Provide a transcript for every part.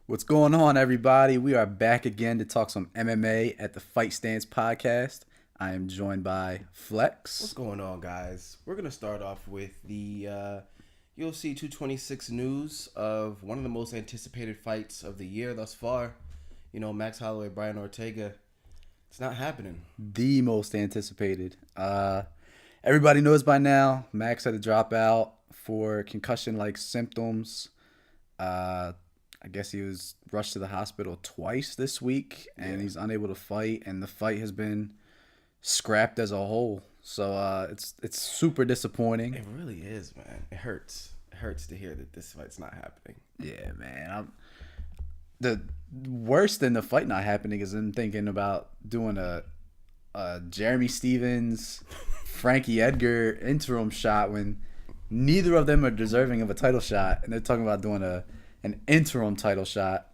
What's going on, everybody? We are back again to talk some MMA at the Fight Stance podcast. I am joined by What's Flex. going on, guys? We're going to start off with the UFC 226 news of one of the most anticipated fights of the year thus far. Max Holloway, Brian Ortega. It's not happening. The most anticipated. Everybody knows by now, Max had to drop out for concussion-like symptoms. I guess he was rushed to the hospital twice this week, and he's unable to fight. And the fight has been scrapped as a whole. So it's super disappointing. It really is, man. It hurts. It hurts to hear that this fight's not happening. Yeah, man. The worse than the fight not happening is I'm thinking about doing a Jeremy Stevens, Frankie Edgar interim shot when neither of them are deserving of a title shot, and they're talking about doing an interim title shot.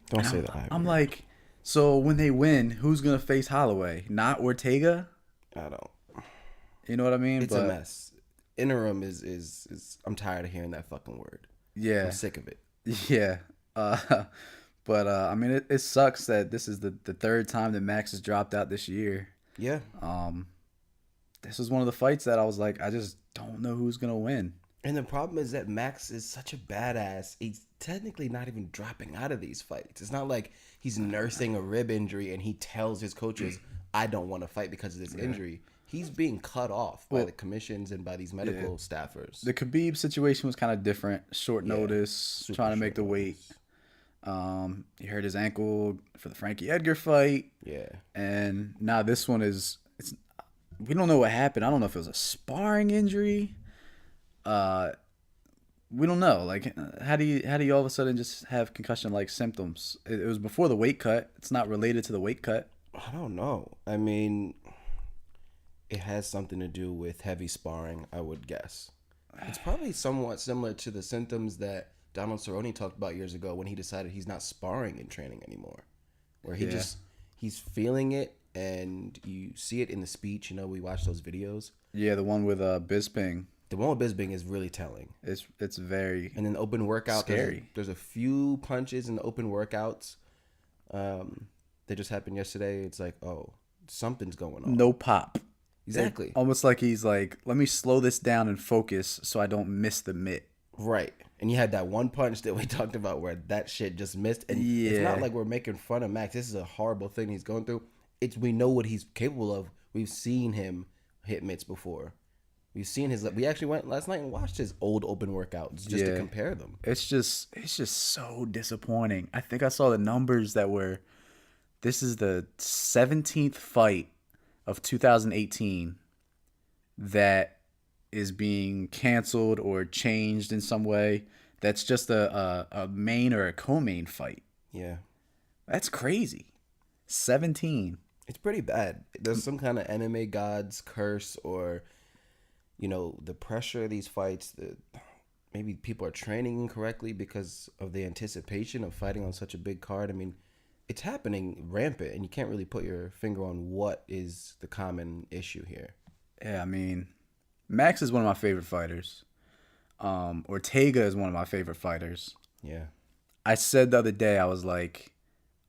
Don't say that. I'm like, so when they win, who's gonna face Holloway? Not Ortega? I don't. You know what I mean? It's a mess. Interim is. I'm tired of hearing that fucking word. Yeah. I'm sick of it. Yeah. But I mean, it sucks that this is the third time that Max has dropped out this year. Yeah. This was one of the fights that I was like, I just don't know who's gonna win. And the problem is that Max is such a badass. He's technically not even dropping out of these fights. It's not like he's nursing a rib injury and he tells his coaches, I don't want to fight because of this injury. He's being cut off by the commissions and by these medical staffers. The Khabib situation was kind of different. Short notice, trying to make the weight. He hurt his ankle for the Frankie Edgar fight. Yeah. And now this one we don't know what happened. I don't know if it was a sparring injury. We don't know. Like, how do you all of a sudden just have concussion-like symptoms? It was before the weight cut. It's not related to the weight cut. I don't know. I mean, it has something to do with heavy sparring, I would guess. It's probably somewhat similar to the symptoms that Donald Cerrone talked about years ago when he decided he's not sparring in training anymore. Where he's feeling it, and you see it in the speech. We watch those videos. Yeah, the one with Bisping. The one with Bisping is really telling. It's very and then the open workout, scary. There's a few punches in the open workouts that just happened yesterday. It's like, oh, something's going on. No pop. Exactly. Almost like he's like, let me slow this down and focus so I don't miss the mitt. Right. And you had that one punch that we talked about where that shit just missed. And it's not like we're making fun of Max. This is a horrible thing he's going through. We know what he's capable of. We've seen him hit mitts before. We've seen we actually went last night and watched his old open workouts just to compare them. It's just so disappointing. I think I saw the numbers this is the 17th fight of 2018 that is being canceled or changed in some way. That's just a main or a co-main fight. Yeah. That's crazy. 17. It's pretty bad. There's some kind of MMA god's curse or, the pressure of these fights. Maybe people are training incorrectly because of the anticipation of fighting on such a big card. I mean, it's happening rampant, and you can't really put your finger on what is the common issue here. Yeah, I mean, Max is one of my favorite fighters. Ortega is one of my favorite fighters. Yeah. I said the other day, I was like,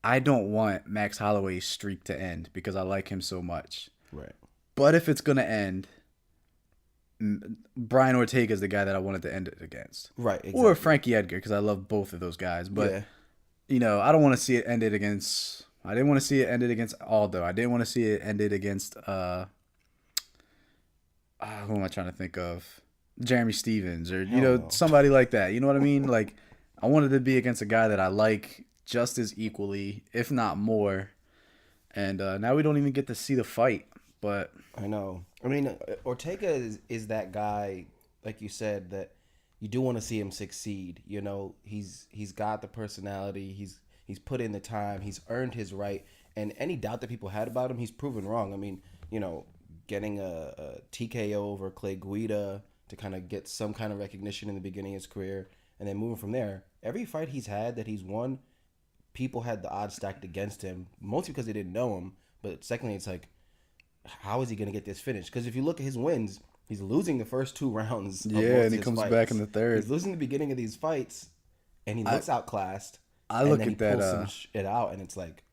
I don't want Max Holloway's streak to end because I like him so much. Right. But if it's going to end, Brian Ortega is the guy that I wanted to end it against. Right, exactly. Or Frankie Edgar, because I love both of those guys. But, I don't want to see it ended against... I didn't want to see it ended against Aldo. I didn't want to see it ended against... who am I trying to think of? Jeremy Stevens or, somebody like that. You know what I mean? Like, I wanted to be against a guy that I like just as equally, if not more. And now we don't even get to see the fight. But I know. I mean, Ortega is that guy, like you said, that you do want to see him succeed. He's got the personality. He's put in the time. He's earned his right. And any doubt that people had about him, he's proven wrong. I mean, getting a TKO over Clay Guida to kind of get some kind of recognition in the beginning of his career, and then moving from there. Every fight he's had that he's won, people had the odds stacked against him, mostly because they didn't know him. But secondly, it's like, how is he going to get this finish? Because if you look at his wins, he's losing the first 2 rounds. Yeah, and he comes back in the third. He's losing the beginning of these fights, and he looks outclassed. I and look then he at that. pulls some shit out, and it's like,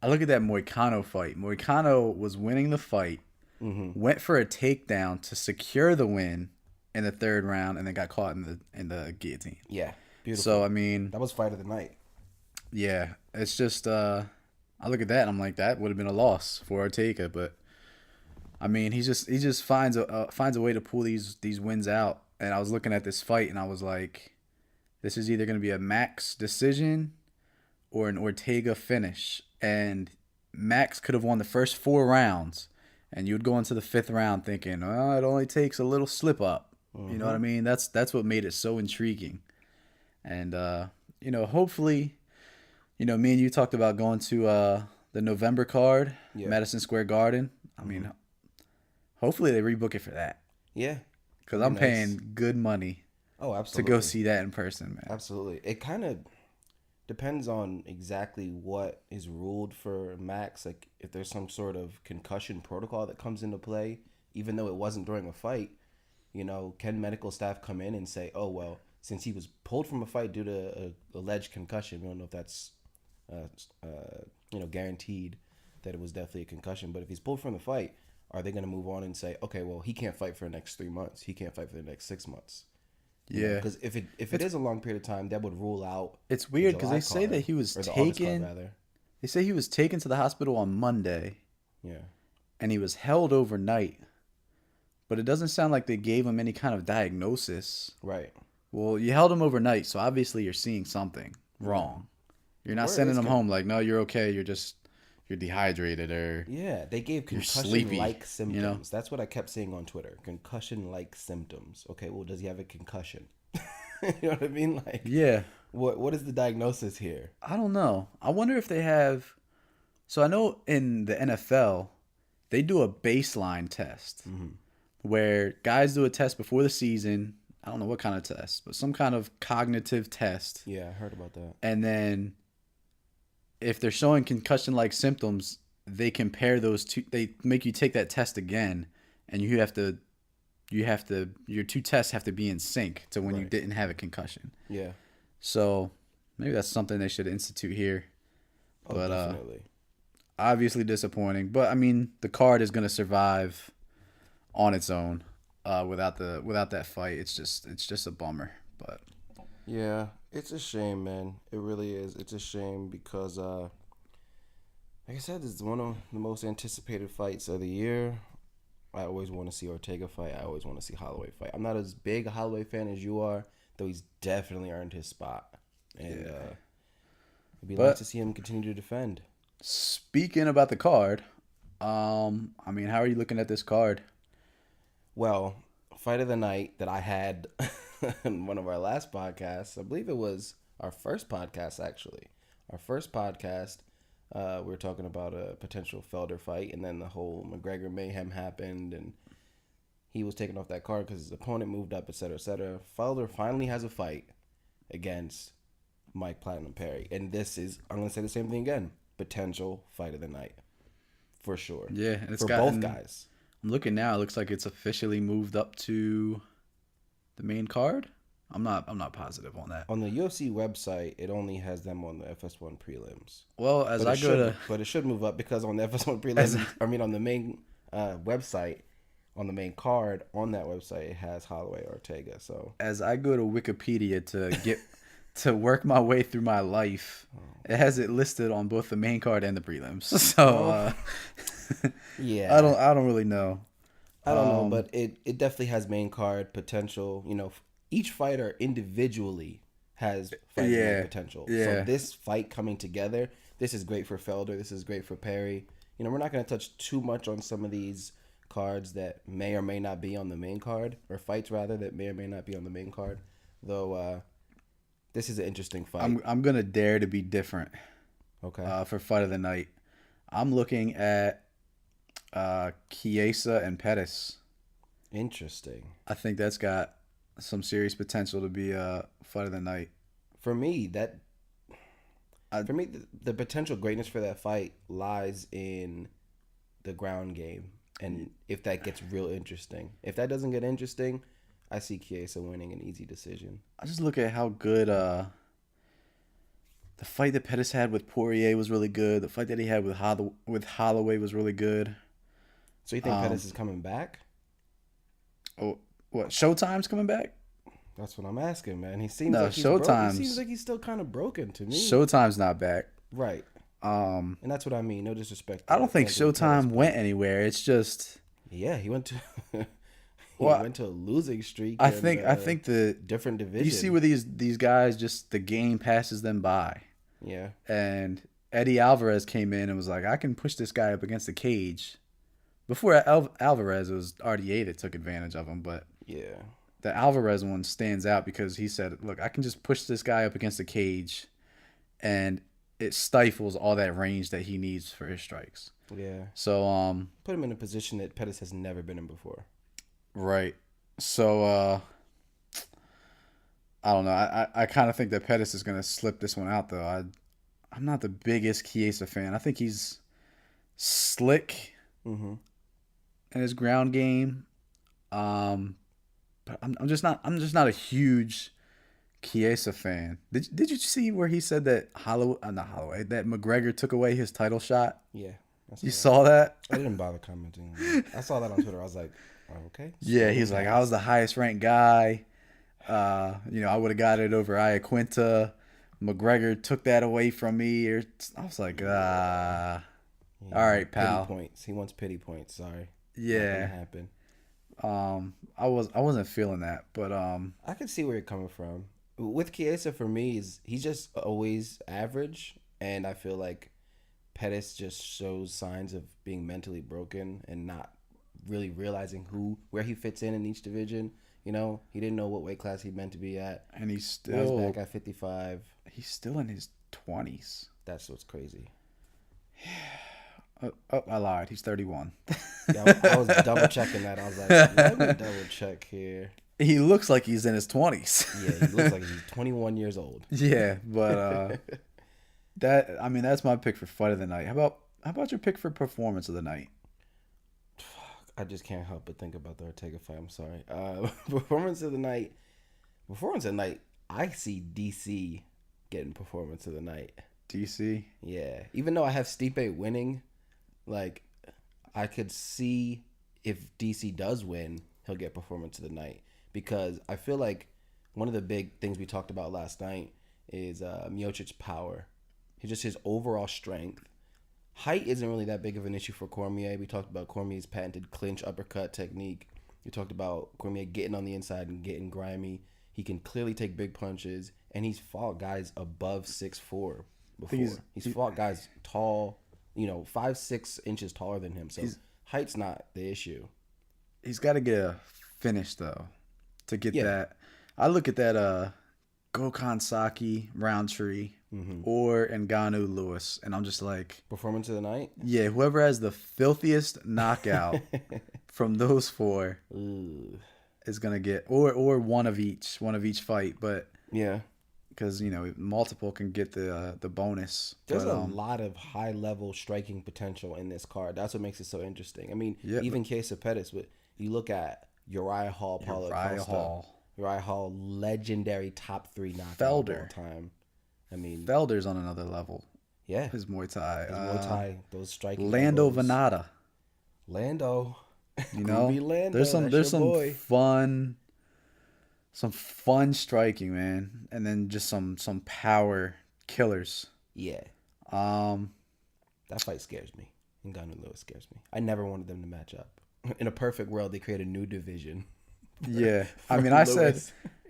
I look at that Moicano fight. Moicano was winning the fight, went for a takedown to secure the win in the third round, and then got caught in the guillotine. yeah, beautiful. So I mean, That was fight of the night. yeah, it's just I look at that and I'm like, that would have been a loss for Ortega, but I mean, he just finds a way to pull these wins out. And I was looking at this fight and I was like, this is either going to be a Max decision or an Ortega finish. And Max could have won the first 4 rounds, and you'd go into the fifth round thinking, oh, it only takes a little slip up. You know what I mean? That's what made it so intriguing. And hopefully, me and you talked about going to the November card, Yeah. Madison Square Garden. I mean, hopefully they rebook it for that, Yeah. because Be I'm nice. paying good money Oh, to absolutely. go see that in person, man. Absolutely. It kind of depends on exactly what is ruled for Max. Like, if there's some sort of concussion protocol that comes into play, even though it wasn't during a fight, can medical staff come in and say, oh, well, since he was pulled from a fight due to a alleged concussion, we don't know if that's, guaranteed that it was definitely a concussion. But if he's pulled from the fight, are they going to move on and say, okay, well, he can't fight for the next 3 months. He can't fight for the next 6 months. Yeah. Because if it is a long period of time, that would rule out. It's weird because July they say card, that he was or the August card, taken. rather. They say he was taken to the hospital on Monday, Yeah. and he was held overnight. But it doesn't sound like they gave him any kind of diagnosis. Right. Well, you held him overnight, so obviously you're seeing something wrong. You're not Word sending is him con- home like, no, you're okay. You're dehydrated or Yeah, they gave You're concussion-like sleepy, symptoms. That's what I kept seeing on Twitter. Concussion-like symptoms. Okay, well, does he have a concussion? You know what I mean? Like, yeah. what is the diagnosis here? I don't know. I wonder if they have. So I know in the NFL, they do a baseline test where guys do a test before the season. I don't know what kind of test, but some kind of cognitive test. Yeah, I heard about that. And then if they're showing concussion-like symptoms, they compare those two. They make you take that test again, and your two tests have to be in sync to when you Right. didn't have a concussion. Yeah. So maybe that's something they should institute here. Oh, But definitely. obviously disappointing. But I mean, the card is gonna survive on its own without that fight. It's just a bummer. But Yeah, it's a shame, man. It really is. It's a shame because, like I said, this is one of the most anticipated fights of the year. I always want to see Ortega fight. I always want to see Holloway fight. I'm not as big a Holloway fan as you are, though he's definitely earned his spot. And it'd be nice to see him continue to defend. speaking about the card, I mean, how are you looking at this card? Well, fight of the night that I had in one of our last podcasts, I believe it was our first podcast, actually. Our first podcast, we were talking about a potential Felder fight, and then the whole McGregor mayhem happened, and he was taken off that card because his opponent moved up, etc., etc. Felder finally has a fight against Mike Platinum Perry, and this is, I'm going to say the same thing again, potential fight of the night, for sure. Yeah, and it's for gotten, both guys. I'm looking now. It looks like it's officially moved up to the main card. I'm not positive on that. On the UFC website, it only has them on the FS1 prelims. Well, as I go to But it should move up because on the FS1 prelims, on the main website, on the main card on that website, it has Holloway Ortega. So as I go to Wikipedia to get to work my way through my life, it has it listed on both the main card and the prelims. So yeah, I don't really know. I don't know, but it definitely has main card potential. Each fighter individually has fight Yeah, potential. yeah. So this fight coming together, this is great for Felder. This is great for Perry. We're not going to touch too much on some of these cards that may or may not be on the main card, or fights rather that may or may not be on the main card. Though this is an interesting fight. I'm gonna dare to be different. Okay. For fight of the night, I'm looking at Chiesa and Pettis. Interesting. I think that's got some serious potential to be a fight of the night. For me, the potential greatness for that fight lies in the ground game, and if that gets real interesting. If that doesn't get interesting, I see Chiesa winning an easy decision. I just look at how good The fight that Pettis had with Poirier was really good. The fight that he had with Holloway was really good. So you think Pettis is coming back? Oh, what? Showtime's coming back? That's what I'm asking, man. He seems No, like he's broken. He Showtime's seems like he's still kind of broken to me. Showtime's not back. Right. And that's what I mean. No disrespect. I don't think Anthony Showtime Pettis, went anywhere. It's just yeah, he went to Well, went to a losing streak. I and, think the different division. you see where these guys just the game passes them by. Yeah. And Eddie Alvarez came in and was like, I can push this guy up against the cage. Before Alvarez, it was RDA that took advantage of him, but Yeah. the Alvarez one stands out because he said, look, I can just push this guy up against the cage and it stifles all that range that he needs for his strikes. Yeah. So Put him in a position that Pettis has never been in before. right. So I don't know. I kind of think that Pettis is gonna slip this one out though. I'm not the biggest Chiesa fan. I think he's slick Mm-hmm. in his ground game. But I'm just not a huge Chiesa fan. Did you see where he said that not Holloway, that McGregor took away his title shot? Yeah. You saw that? I didn't bother commenting. I saw that on Twitter. I was like, oh, okay. Yeah, he's like, I was the highest ranked guy. I would have got it over Iaquinta. McGregor took that away from me. I was like, all right, pal. Pity points. He wants pity points. Sorry. Yeah. Not gonna happen. I wasn't feeling that, but I can see where you're coming from. With Chiesa, for me, he's just always average, and I feel like Pettis just shows signs of being mentally broken and not really realizing where he fits in each division. You know, he didn't know what weight class he meant to be at. and he's Now he's still back at 55. he's still in his 20s. That's what's crazy. I lied. He's 31. Yeah, I was double checking that. I was like, let me double check here. He looks like he's in his 20s. Yeah, he looks like he's 21 years old. Yeah, but that's my pick for fight of the night. How about your pick for performance of the night? I just can't help but think about the Ortega fight. I'm sorry. Performance of the night. I see DC getting performance of the night. DC? Yeah. Even though I have Stipe winning, like, I could see if DC does win, he'll get performance of the night. Because I feel like one of the big things we talked about last night is Miocic's power. Just his overall strength. Height isn't really that big of an issue for Cormier. We talked about Cormier's patented clinch uppercut technique. We talked about Cormier getting on the inside and getting grimy. He can clearly take big punches, and he's fought guys above 6'4" before. He's fought guys tall, 5-6 inches taller than him. So height's not the issue. He's got to get a finish though to get that. I look at that Gokhan Saki Roundtree or Ngannou Lewis, and I'm just like, performance of the night. Yeah, whoever has the filthiest knockout from those four is gonna get or one of each fight, but yeah, because multiple can get the bonus. There's a lot of high level striking potential in this card. That's what makes it so interesting. I mean, even Chiesa Pettis, but you look at Uriah Hall, Paulo Costa. Uriah Hall, legendary top 3 knockout of all time. I mean, Felder's on another level. Yeah, his Muay Thai. Those striking. Lando combos. Venata. Lando. Lando, there's some fun striking, man, and then just some power killers. Yeah. That fight scares me. Ngannou Lewis scares me. I never wanted them to match up. In a perfect world, they create a new division. Yeah, I mean, I said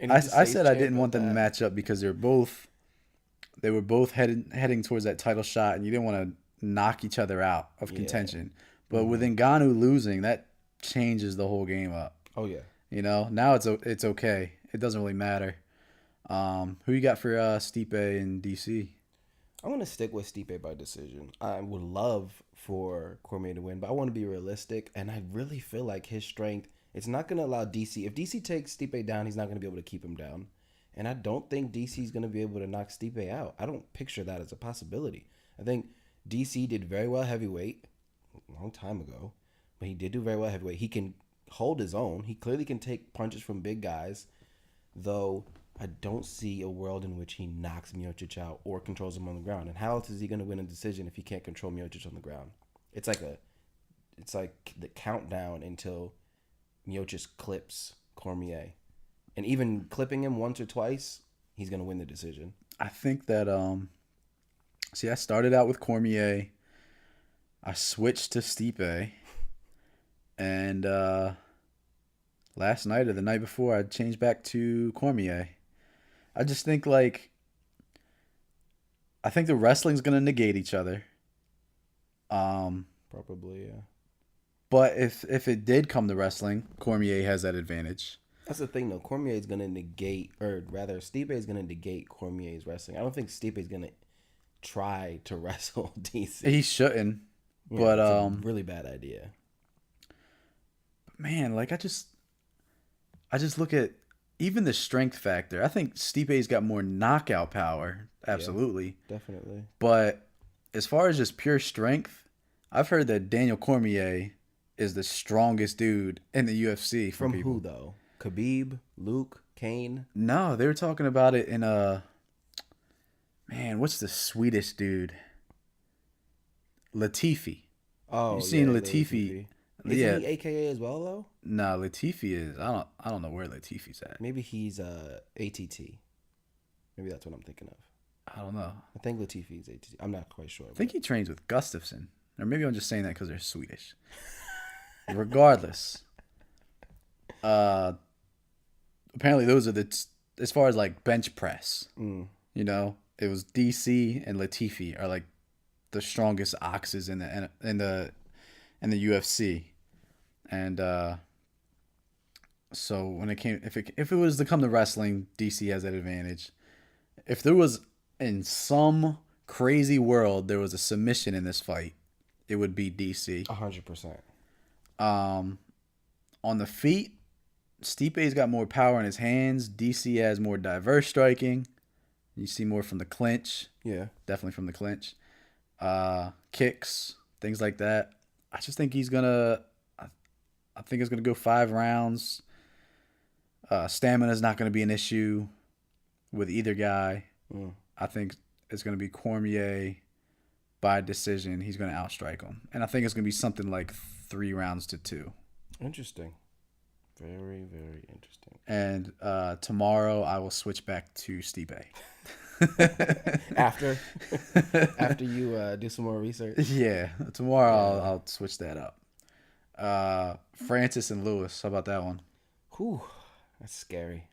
I didn't want them to match up because they were both heading towards that title shot, and you didn't want to knock each other out of contention. But with Ngannou losing, that changes the whole game up. Oh yeah. Now it's okay. It doesn't really matter. Who you got for Stipe and DC? I'm gonna stick with Stipe by decision. I would love for Cormier to win, but I want to be realistic, and I really feel like his strength. It's not going to allow DC. If DC takes Stipe down, he's not going to be able to keep him down. And I don't think DC is going to be able to knock Stipe out. I don't picture that as a possibility. I think DC did very well heavyweight a long time ago, but he did do very well heavyweight. He can hold his own. He clearly can take punches from big guys, though I don't see a world in which he knocks Miocic out or controls him on the ground. And how else is he going to win a decision if he can't control Miocic on the ground? It's like the countdown until Miocic clips Cormier, and even clipping him once or twice, he's going to win the decision. I think that see, I started out with Cormier. I switched to Stipe, and last night or the night before, I changed back to Cormier. I just think I think the wrestling's gonna negate each other. Um, Probably, yeah. but if it did come to wrestling, Cormier has that advantage. That's the thing, though. Cormier is going to negate, or rather, Stipe is going to negate Cormier's wrestling. I don't think Stipe is going to try to wrestle DC. He shouldn't, Yeah, but it's a really bad idea. man, I just look at even the strength factor. I think Stipe's got more knockout power, absolutely. Definitely. But as far as just pure strength, I've heard that Daniel Cormier is the strongest dude in the UFC from people. Who, though? Khabib, Luke, Kane? No, they were talking about it in man, what's the Swedish dude? Latifi. Oh, You seen yeah, Latifi? Isn't Yeah. he AKA as well, though? Nah, Latifi is. I don't know where Latifi's at. Maybe he's ATT. Maybe that's what I'm thinking of. I don't know. I think Latifi's ATT. I'm not quite sure. I think he trains with Gustafsson. Or maybe I'm just saying that because they're Swedish. Regardless. Apparently those are as far as like bench press. You know, it was DC and Latifi are like the strongest oxes in the UFC. And so when it came if it was to come to wrestling, DC has that advantage. If there was in some crazy world there was a submission in this fight, it would be DC. 100%. On the feet, Stipe's got more power in his hands. DC has more diverse striking. You see more from the clinch. Yeah. Definitely from the clinch. Kicks, things like that. I just think he's gonna. I think it's gonna go 5 rounds. Stamina is not gonna be an issue with either guy. I think it's gonna be Cormier by decision. He's gonna outstrike him, and I think it's gonna be something like 3 rounds to 2. Interesting. Very, very interesting. And tomorrow I will switch back to Stipe. After you do some more research. Yeah, tomorrow I'll switch that up. Francis and Lewis, how about that one? Whew, that's scary.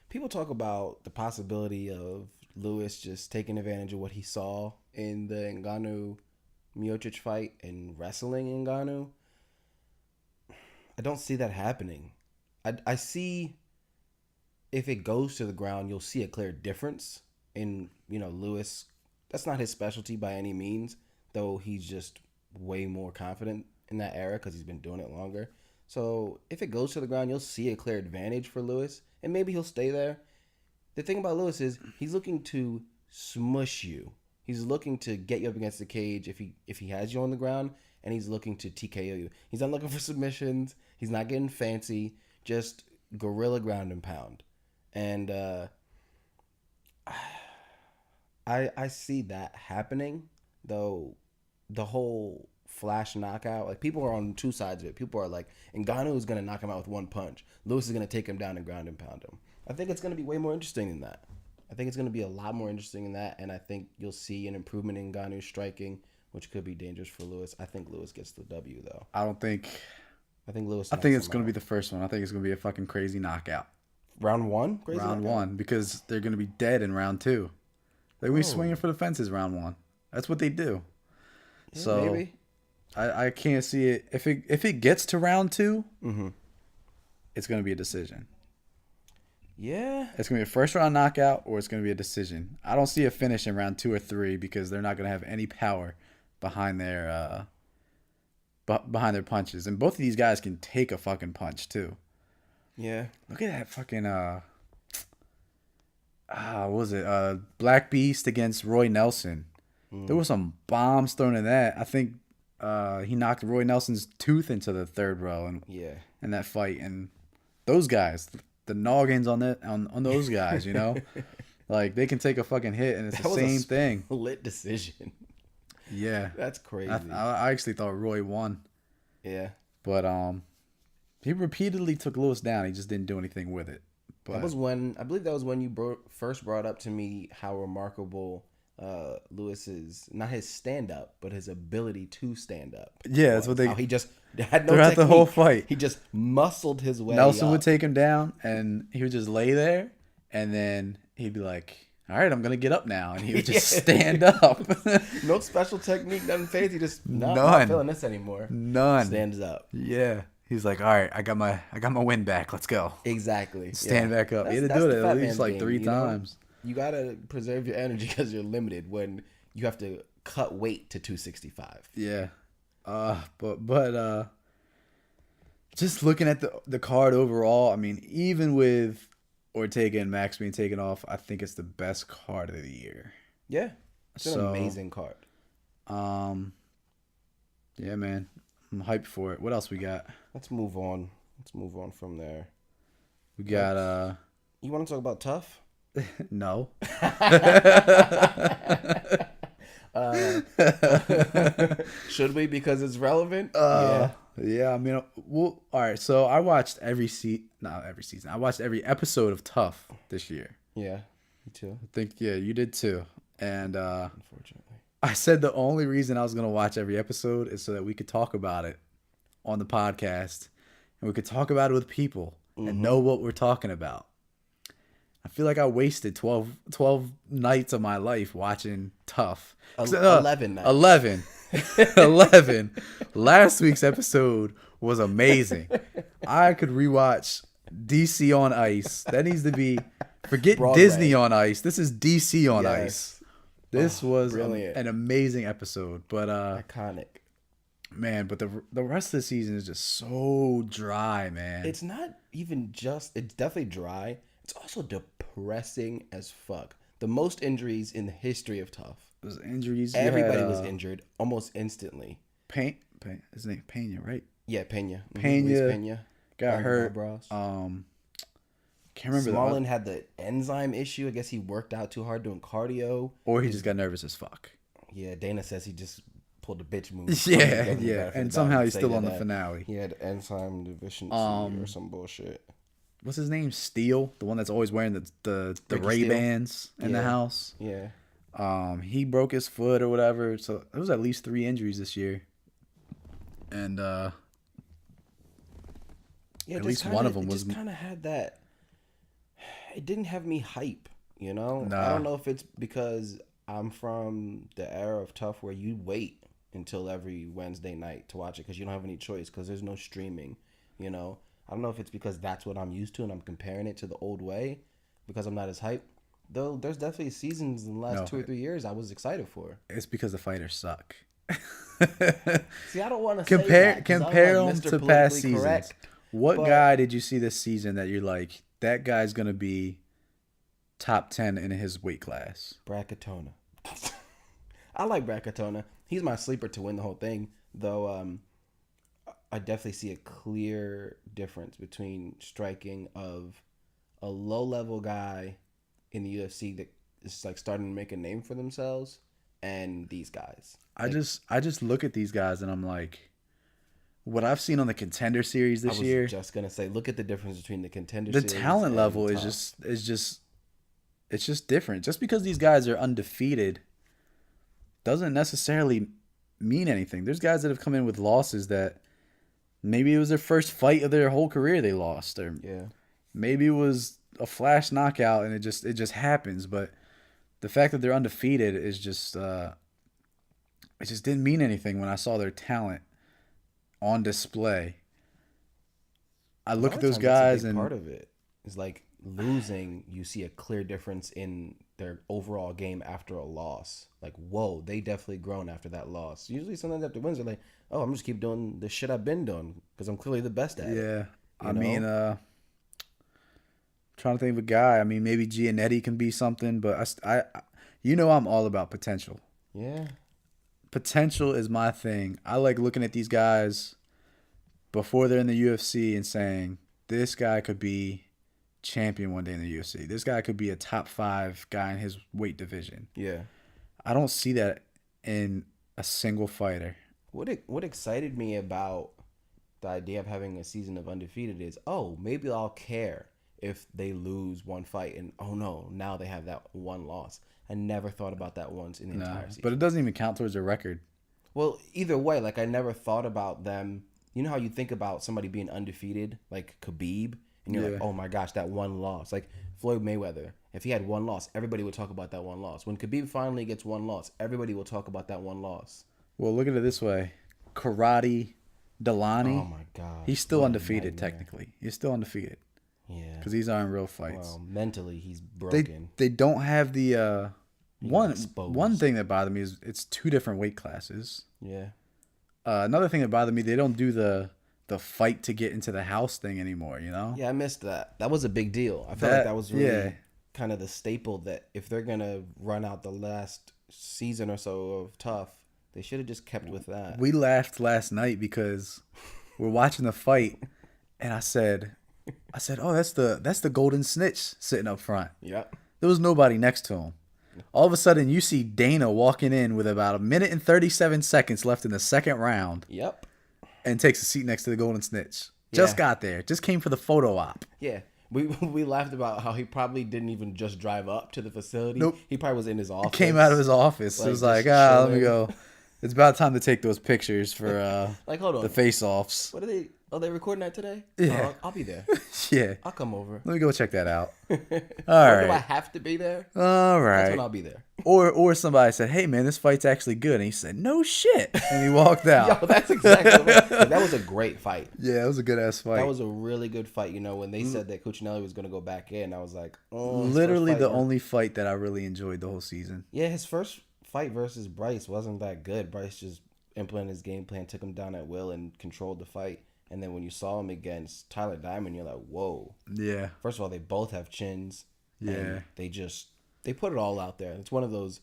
People talk about the possibility of Lewis just taking advantage of what he saw in the Ngannou Miocic fight and wrestling Ngannou. I don't see that happening. I see if it goes to the ground, you'll see a clear difference in, Lewis. That's not his specialty by any means, though he's just way more confident in that era because he's been doing it longer. So if it goes to the ground, you'll see a clear advantage for Lewis, and maybe he'll stay there. The thing about Lewis is he's looking to smush you. He's looking to get you up against the cage if he has you on the ground, and he's looking to TKO you. He's not looking for submissions. He's not getting fancy. Just guerrilla ground and pound. And I see that happening, though. The whole flash knockout, like, people are on two sides of it. People are like, Ngannou is going to knock him out with one punch. Lewis is going to take him down and ground and pound him. I think it's going to be way more interesting than that. I think it's going to be a lot more interesting than that, and I think you'll see an improvement in Ngannou's striking, which could be dangerous for Lewis. I think Lewis gets the W, though. I think Lewis. I think it's going to be the first one. I think it's going to be a fucking crazy knockout. Round one? Crazy round knockout? 1, because they're going to be dead in round 2. They're going to be swinging for the fences round 1. That's what they do. Yeah, So maybe. I can't see it. If it gets to round 2, it's going to be a decision. Yeah. It's going to be a first round knockout, or it's going to be a decision. I don't see a finish in round 2 or 3 because they're not going to have any power behind their punches. And both of these guys can take a fucking punch too. Yeah. Look at that fucking what was it? Black Beast against Roy Nelson. There was some bombs thrown in that. I think he knocked Roy Nelson's tooth into the third row in that fight. And those guys, the noggins on that on those guys, you know? Like they can take a fucking hit and it's That the was a same thing. Lit decision. Yeah. That's crazy. I actually thought Roy won. Yeah. But he repeatedly took Lewis down. He just didn't do anything with it. But That was when I believe that was when you first brought up to me how remarkable Lewis's, not his stand up, but his ability to stand up. yeah, that's what they How he just had no throughout the whole technique. fight. He just muscled his way. Nelson up. would take him down and he would just lay there and then he'd be like, all right, I'm gonna get up now, and he would just stand up. No special technique, nothing fancy. Just I'm None. not feeling this anymore. None. Stands up. Yeah. He's like, all right, I got my win back. Let's go. Exactly. Stand back up. He had to That's do the it fat at man least like game, 3 you know? times. You gotta preserve your energy because you're limited when you have to cut weight to 265. Yeah. But just looking at the card overall, I mean, even with Ortega and Max being taken off, I think it's the best card of the year. Yeah, it's an So, amazing card. Yeah, man. I'm hyped for it. What else we got? Let's move on. Let's move on from there. We got You want to talk about Tough? no. Should we, because it's relevant? Yeah, I mean, well, all right. So I watched not every season. I watched every episode of Tough this year. Yeah, me too. I think you did too. And Unfortunately, I said the only reason I was gonna watch every episode is so that we could talk about it on the podcast, and we could talk about it with people and know what we're talking about. I feel like I wasted 12 nights of my life watching Tough. 11 nights. 11. 11. Last week's episode was amazing. I could rewatch DC on Ice. That needs to be, forget Broadway. Disney on Ice. This is DC on Yes. Ice. This was brilliant. an amazing episode. But Iconic. man, but the rest of the season is just so dry, man. It's not even just, it's definitely dry. It's also depressing as fuck. The most injuries in the history of Tough. Those injuries. You Everybody had, was injured almost instantly. Pena, his name Pena, right? Yeah, Pena. Pena Luis Pena got Under hurt. eyebrows. Can't remember Smallin had the enzyme issue. I guess he worked out too hard doing cardio. or he just got nervous as fuck. Yeah, Dana says he just pulled a bitch move. Yeah. And somehow he's still on the finale. He had enzyme deficiency or some bullshit. What's his name? Steele, the one that's always wearing the Ricky Ray Steele? Bans in the Yeah. house. Yeah. He broke his foot or whatever. So it was at least 3 injuries this year. And Yeah, At least one of them was- just kind of had that. It didn't have me hype, you know. Nah. I don't know if it's because I'm from the era of Tough where you wait until every Wednesday night to watch it because you don't have any choice because there's no streaming, you know. I don't know if it's because that's what I'm used to and I'm comparing it to the old way because I'm not as hyped. Though there's definitely seasons in the last No. 2 or 3 years I was excited for. it's because the fighters suck. See, I don't want to compare say that 'cause I'm compare like them Mr. to past Politically seasons. correct, What but- guy did you see this season that you're like, that guy's gonna be top 10 in his weight class? Bracatona. I like Bracatona. He's my sleeper to win the whole thing, though. I definitely see a clear difference between striking of a low-level guy in the UFC that is like starting to make a name for themselves, and these guys. I just look at these guys and I'm like, what I've seen on the Contender Series I this was year, just gonna say, look at the difference between the contender. the series talent and level Tough. is just it's just different. Just because these guys are undefeated doesn't necessarily mean anything. There's guys that have come in with losses that maybe it was their first fight of their whole career they lost, or Yeah. maybe it was a flash knockout and it just happens. But the fact that they're undefeated is just it just didn't mean anything when I saw their talent on display. I look A at lot of those times that's a guys big and part of it is like losing. You see a clear difference in their overall game after a loss. Like, whoa, they definitely grown after that loss. Usually, sometimes after wins, they're like, oh, I'm just keep doing the shit I've been doing because I'm clearly the best at it. yeah, I know? mean, trying to think of a guy. I mean, maybe Giannetti can be something, but I I'm all about potential. Yeah. Potential is my thing. I like looking at these guys before they're in the UFC and saying, this guy could be champion one day in the UFC. This guy could be a top 5 guy in his weight division. Yeah. I don't see that in a single fighter. What excited me about the idea of having a season of undefeated is, oh, maybe I'll care if they lose one fight and oh no, now they have that one loss. I never thought about that once in the entire season. But it doesn't even count towards a record. Well, either way, like I never thought about them. You know how you think about somebody being undefeated, like Khabib, and you're like, oh my gosh, that one loss. Like Floyd Mayweather, if he had one loss, everybody would talk about that one loss. When Khabib finally gets one loss, everybody will talk about that one loss. Well, look at it this way. Karate Delani. Oh my god. He's still undefeated technically. He's still undefeated. Yeah. Because these aren't real fights. Well, mentally he's broken. They don't have the one exposed. thing that bothered me is it's 2 different weight classes. Yeah. Another thing that bothered me, they don't do the fight to get into the house thing anymore, you know? Yeah, I missed that. That was a big deal. I felt like that was really kind of the staple that if they're going to run out the last season or so of Tough, they should have just kept with that. We laughed last night because we're watching the fight and I said, "Oh, that's the golden snitch sitting up front." Yep. There was nobody next to him. All of a sudden, you see Dana walking in with about 1 minute and 37 seconds left in the second round. Yep. And takes a seat next to the golden snitch. Just got there. Just came for the photo op. Yeah. We laughed about how he probably didn't even just drive up to the facility. Nope. He probably was in his office. Came out of his office. It was like, let me go. It's about time to take those pictures for like, hold on. the face-offs. What are they? Oh, they recording that today? Yeah. Oh, I'll be there. Yeah. I'll come over. Let me go check that out. All right. Do I right. have to be there? All right. That's when I'll be there. Or somebody said, "Hey man, this fight's actually good," and he said, "No shit," and he walked out. Yo, that's exactly what, that was a great fight. Yeah, it was a good ass fight. That was a really good fight. You know, when they said that Cuccinelli was going to go back in, I was like, oh. Literally the only fight that I really enjoyed the whole season. Yeah, his first fight versus Bryce wasn't that good. Bryce just implemented his game plan, took him down at will, and controlled the fight. And then when you saw him against Tyler Diamond, you're like, whoa. Yeah. First of all, they both have chins. Yeah. And they put it all out there. It's one of those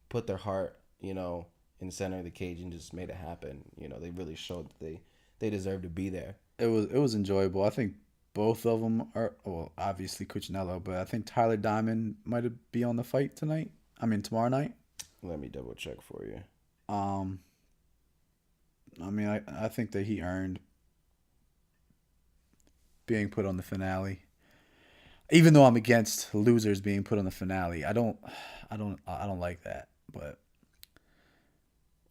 put their heart, you know, in the center of the cage and just made it happen. You know, they really showed that they deserve to be there. It was enjoyable. I think both of them are, well, obviously Cuccinello, but I think Tyler Diamond might be on the fight tonight. I mean, tomorrow night. Let me double check for you. I mean, I think that he earned being put on the finale. Even though I'm against losers being put on the finale, I don't like that. But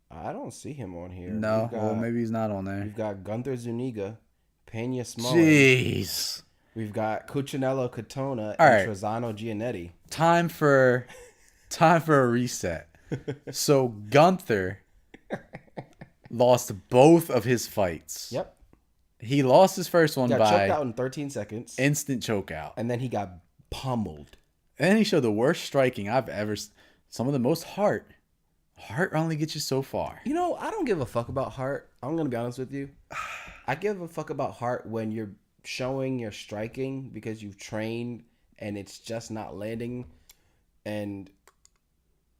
I don't see him on here. No, well maybe he's not on there. We've got Gunther Zuniga, Pena Smollett. Jeez. We've got Cuccinello Catona All and right. Trezano Giannetti. Time for a reset. So Gunther lost both of his fights. Yep. He lost his first one Got by choked out in 13 seconds. instant chokeout. And then he got pummeled. And then he showed the worst striking I've ever. Some of the most heart. Heart only gets you so far. You know, I don't give a fuck about heart. I'm going to be honest with you. I give a fuck about heart when you're showing your striking because you've trained and it's just not landing. And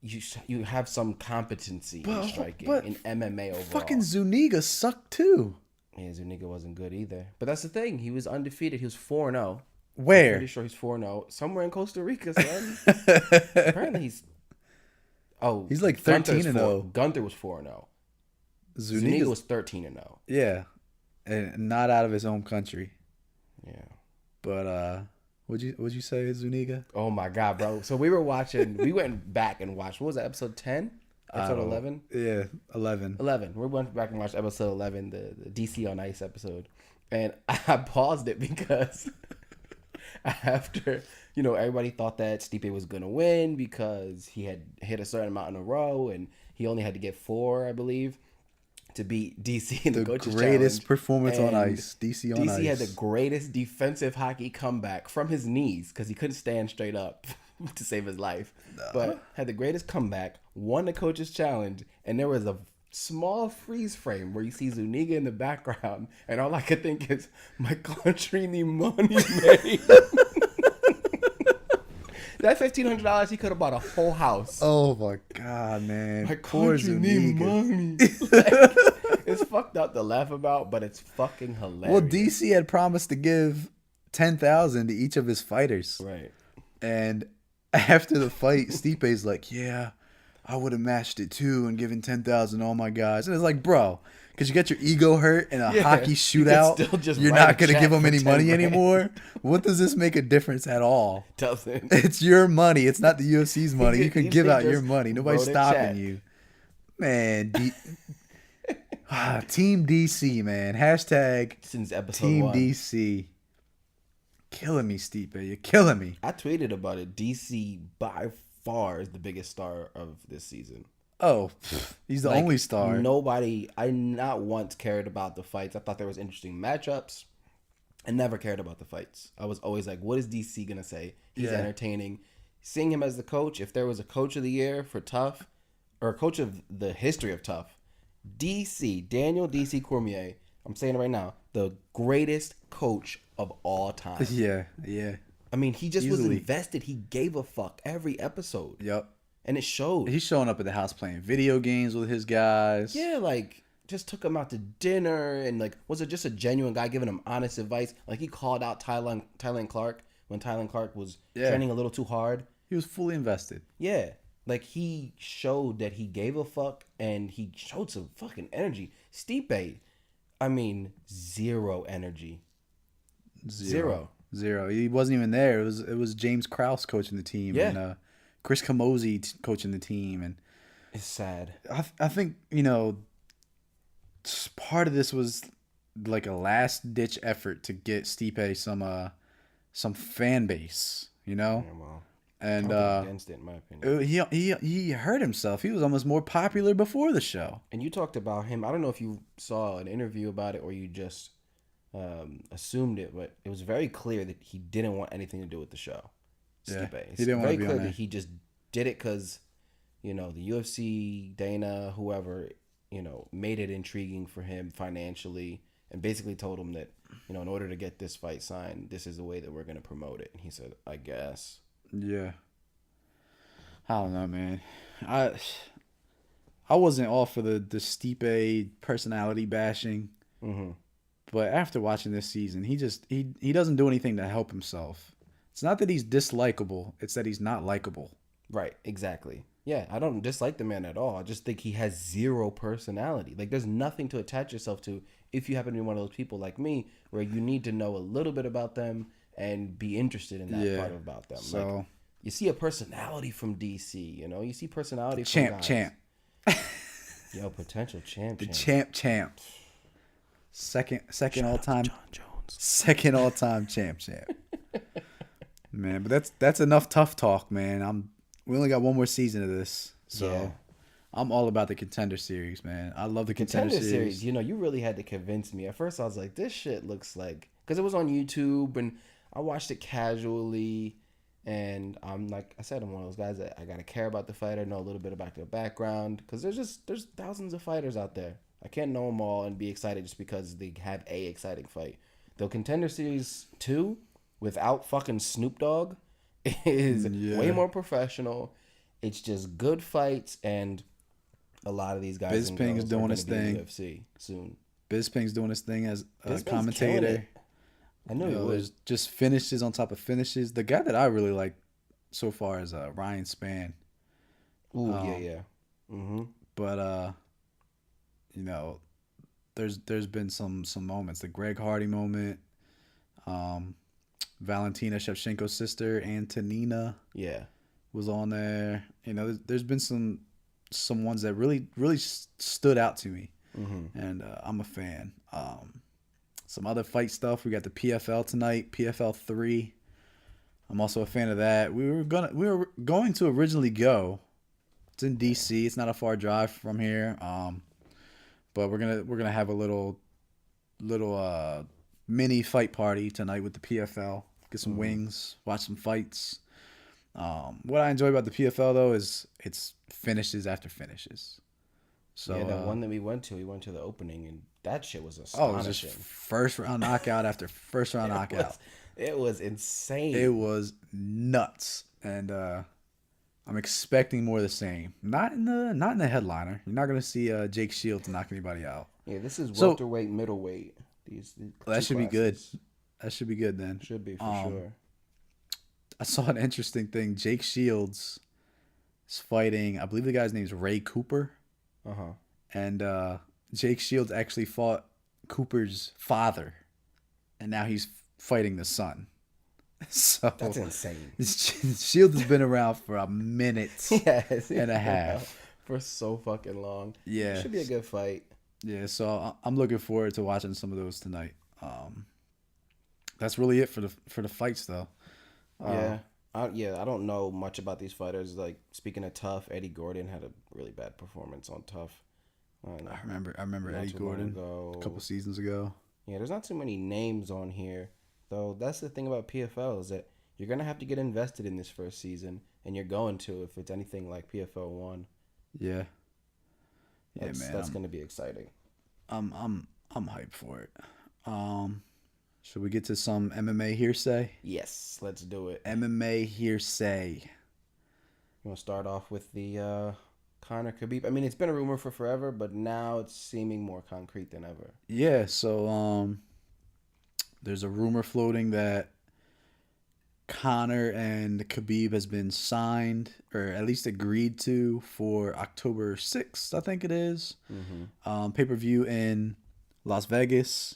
you have some competency in striking, in MMA overall. Fucking Zuniga sucked too. Yeah, Zuniga wasn't good either. But that's the thing. He was undefeated. He was 4-0. Where? I'm pretty sure he's 4-0. Somewhere in Costa Rica, son. Apparently he's... Oh, he's like 13-0. Gunther was 4-0. Zuniga was 13-0. Yeah. And not out of his home country. Yeah. But what'd you say, Zuniga? Oh my God, bro. So we went back and watched, what was that, episode 10? Episode 11? Yeah, 11. 11. We went back and watched episode 11, the DC on Ice episode. And I paused it because after, you know, everybody thought that Stipe was going to win because he had hit a certain amount in a row and he only had to get 4, I believe, to beat DC in the Coaches Challenge. The greatest performance on ice. DC on ice. DC had the greatest defensive hockey comeback from his knees because he couldn't stand straight up to save his life. But had the greatest comeback, won the Coaches Challenge, and there was a small freeze frame where you see Zuniga in the background, and all I could think is, my country need money, man. That $1,500, he could have bought a whole house. Oh my God, man. My Poor country need Zuniga. money. Like, it's fucked up to laugh about, but it's fucking hilarious. Well, DC had promised to give $10,000 to each of his fighters. Right. And after the fight, Stipe's like, yeah, I would have matched it too and given 10,000 to all my guys. And it's like, bro, because you get your ego hurt in a hockey shootout, still just you're write not a going to check give them for any 10 money grand. anymore. What does this make a difference at all? Doesn't. It's your money. It's not the UFC's money. You can He give out your just money. Nobody's wrote a check. stopping you. Man, Team DC, man. Hashtag Since episode Team 1. DC. Killing me, Stipe. You're killing me. I tweeted about it. DC by far is the biggest star of this season. Oh, he's the Like, only star. Nobody, I not once cared about the fights. I thought there was interesting matchups. I never cared about the fights. I was always like, what is DC going to say? He's Yeah. entertaining. Seeing him as the coach, if there was a coach of the year for Tough, or a coach of the history of Tough, Daniel DC Cormier, I'm saying it right now, the greatest coach of all time. Yeah, yeah. I mean, he just was Easily. invested. He gave a fuck every episode. Yep. And it showed. He's showing up at the house playing video games with his guys. Yeah, like just took him out to dinner and like was it just a genuine guy giving him honest advice? Like he called out Tylan Clark when Tylan Clark was training a little too hard. He was fully invested. Yeah. Like he showed that he gave a fuck and he showed some fucking energy. Stipe, I mean, zero energy. Zero. He wasn't even there. It was James Krause coaching the team and Chris Camozzi coaching the team, and It's sad. I think part of this was like a last ditch effort to get Stipe some fan base, Yeah, well, and against it, in my opinion. he hurt himself. He was almost more popular before the show. And you talked about him. I don't know if you saw an interview about it or you just assumed it, but it was very clear that he didn't want anything to do with the show. Yeah, Stipe. It's he didn't want very to be clear on there. that he just did it because, the UFC, Dana, whoever, made it intriguing for him financially and basically told him that, in order to get this fight signed, this is the way that we're going to promote it. And he said, I guess. Yeah. I don't know, man. I wasn't all for the Stipe personality bashing, Mm-hmm. but after watching this season, he doesn't do anything to help himself. It's not that he's dislikable; it's that he's not likable. Right, exactly. Yeah, I don't dislike the man at all. I just think he has zero personality. Like, there's nothing to attach yourself to if you happen to be one of those people like me, where you need to know a little bit about them and be interested in that part about them. So like, you see a personality from DC, you see personality from guys. champ, Yo, potential champ. the champ. Second all time, John Jones. second all time champ. Man, but that's enough tough talk, man. We only got one more season of this, so Yeah. I'm all about the Contender Series, man. I love the Contender, Contender Series. Series, you really had to convince me. At first, I was like, this shit looks like... Because it was on YouTube, and I watched it casually, and I'm like I said, I'm one of those guys that I got to care about the fighter, know a little bit about their background, because there's thousands of fighters out there. I can't know them all and be excited just because they have a exciting fight. The Contender Series 2, without fucking Snoop Dogg, is way more professional. It's just good fights, and a lot of these guys and Bisping's girls doing are his gonna be in thing. the UFC soon. Bisping's doing his thing as a Bisping's killing commentator. it. I know he was. There's just finishes on top of finishes. The guy that I really like so far is Ryan Spann. Ooh, yeah. Mm-hmm. But there's been some moments. The Greg Hardy moment, Valentina Shevchenko's sister Antonina Yeah. was on there. There's been some ones that really stood out to me, and I'm a fan. Some other fight stuff. We got the PFL tonight, PFL 3. I'm also a fan of that. We were going to originally go. It's in DC. It's not a far drive from here. But we're gonna have a little mini fight party tonight with the PFL. Get some wings, watch some fights. What I enjoy about the PFL though is it's finishes after finishes. So yeah, that one that we went to the opening, and that shit was it was astonishing. just first round knockout after first round knockout. It was insane. It was nuts, and I'm expecting more of the same. Not in the headliner. You're not gonna see Jake Shields knock anybody out. Yeah, this is So- welterweight, middleweight. These That two should be good. classes. That should be good then. Should be for sure. I saw an interesting thing. Jake Shields is fighting. I believe the guy's name is Ray Cooper, and Jake Shields actually fought Cooper's father, and now he's fighting the son. So That's insane. Shields has been around for a minute Yes, and a half. for so fucking long. Yeah, Should be a good fight. yeah. So I'm looking forward to watching some of those tonight. That's really it for the fights though. Yeah. I don't know much about these fighters. Like, speaking of Tough, Eddie Gordon had a really bad performance on Tough. I remember Not Eddie too long Gordon ago. a couple seasons ago. Yeah, there's not too many names on here, though. That's the thing about PFL is that you're gonna have to get invested in this first season, and you're going to if it's anything like PFL 1. Yeah. That's gonna be exciting. I'm hyped for it. Should we get to some MMA hearsay? Yes, let's do it. MMA hearsay. You want to start off with the Conor Khabib? I mean, it's been a rumor for forever, but now it's seeming more concrete than ever. Yeah, so there's a rumor floating that Conor and Khabib has been signed, or at least agreed to, for October 6th, I think it is. Pay-per-view in Las Vegas.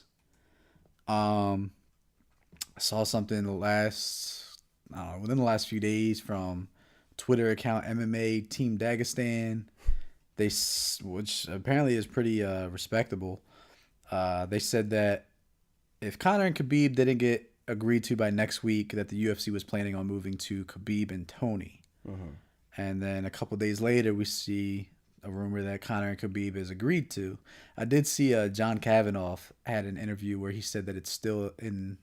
I saw something within the last few days from Twitter account MMA Team Dagestan. Which apparently is pretty respectable. They said that if Conor and Khabib didn't get agreed to by next week, that the UFC was planning on moving to Khabib and Tony. And then a couple days later, we see a rumor that Conor and Khabib is agreed to. I did see John Kavanaugh had an interview where he said that it's still in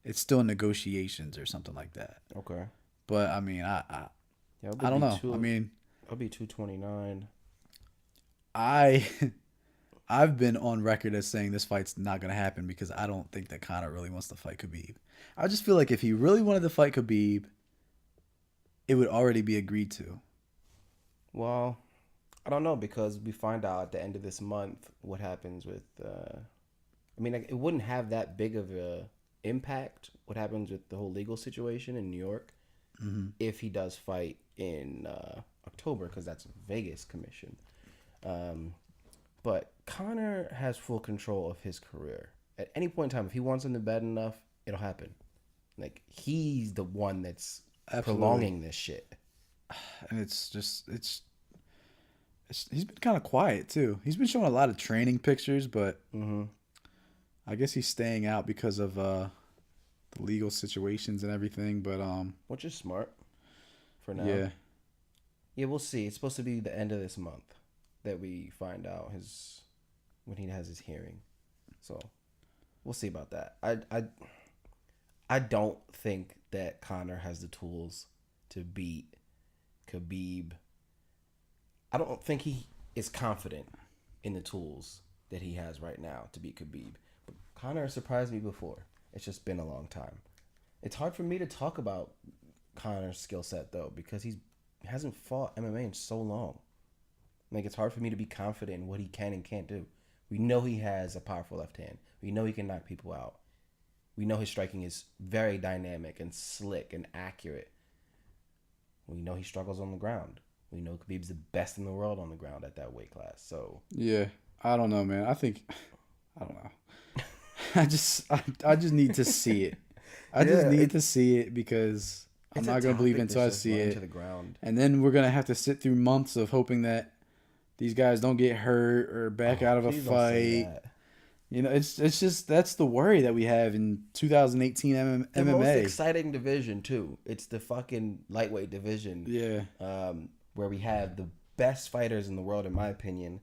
negotiations or something like that. Okay. But I mean, I don't know. I mean, I'll be 229. I've been on record as saying this fight's not gonna happen because I don't think that Conor really wants to fight Khabib. I just feel like if he really wanted to fight Khabib, it would already be agreed to. Well, I don't know, because we find out at the end of this month what happens with. I mean, it wouldn't have that big of a impact. What happens with the whole legal situation in New York if he does fight in October, because that's Vegas commission. But Conor has full control of his career. At any point in time, if he wants something bad enough, it'll happen. Like, he's the one that's prolonging this shit. And he's been kind of quiet too. He's been showing a lot of training pictures, but I guess he's staying out because of the legal situations and everything. But which is smart for now. Yeah, we'll see. It's supposed to be the end of this month that we find out when he has his hearing. So we'll see about that. I don't think that Conor has the tools to beat Khabib. I don't think he is confident in the tools that he has right now to beat Khabib. But Conor surprised me before. It's just been a long time. It's hard for me to talk about Conor's skill set, though, because he hasn't fought MMA in so long. Like, it's hard for me to be confident in what he can and can't do. We know he has a powerful left hand. We know he can knock people out. We know his striking is very dynamic and slick and accurate. We know he struggles on the ground. We know Khabib's the best in the world on the ground at that weight class. So yeah, I don't know, man. I don't know. I just need to see it. I just need to see it because I'm not gonna believe until I see it. To the ground. And then we're gonna have to sit through months of hoping that these guys don't get hurt or back out of a fight. You know, it's just that's the worry that we have in 2018 MMA. The most exciting division too. It's the fucking lightweight division. Yeah. Where we have the best fighters in the world, in my opinion,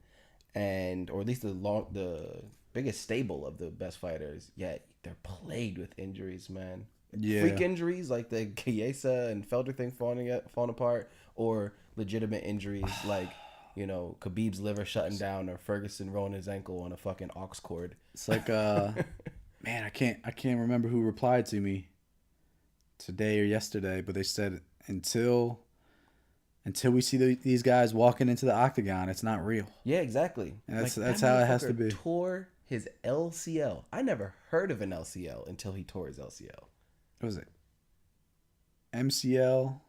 or at least the biggest stable of the best fighters. Yet they're plagued with injuries, man. Yeah. Freak injuries like the Chiesa and Felder thing falling apart, or legitimate injuries like, you know, Khabib's liver shutting down or Ferguson rolling his ankle on a fucking aux cord. It's like, man, I can't remember who replied to me today or yesterday, but they said until we see these guys walking into the octagon, it's not real. Yeah, exactly. And that's how it has to be. Tore his LCL. I never heard of an LCL until he tore his LCL. What was it? MCL,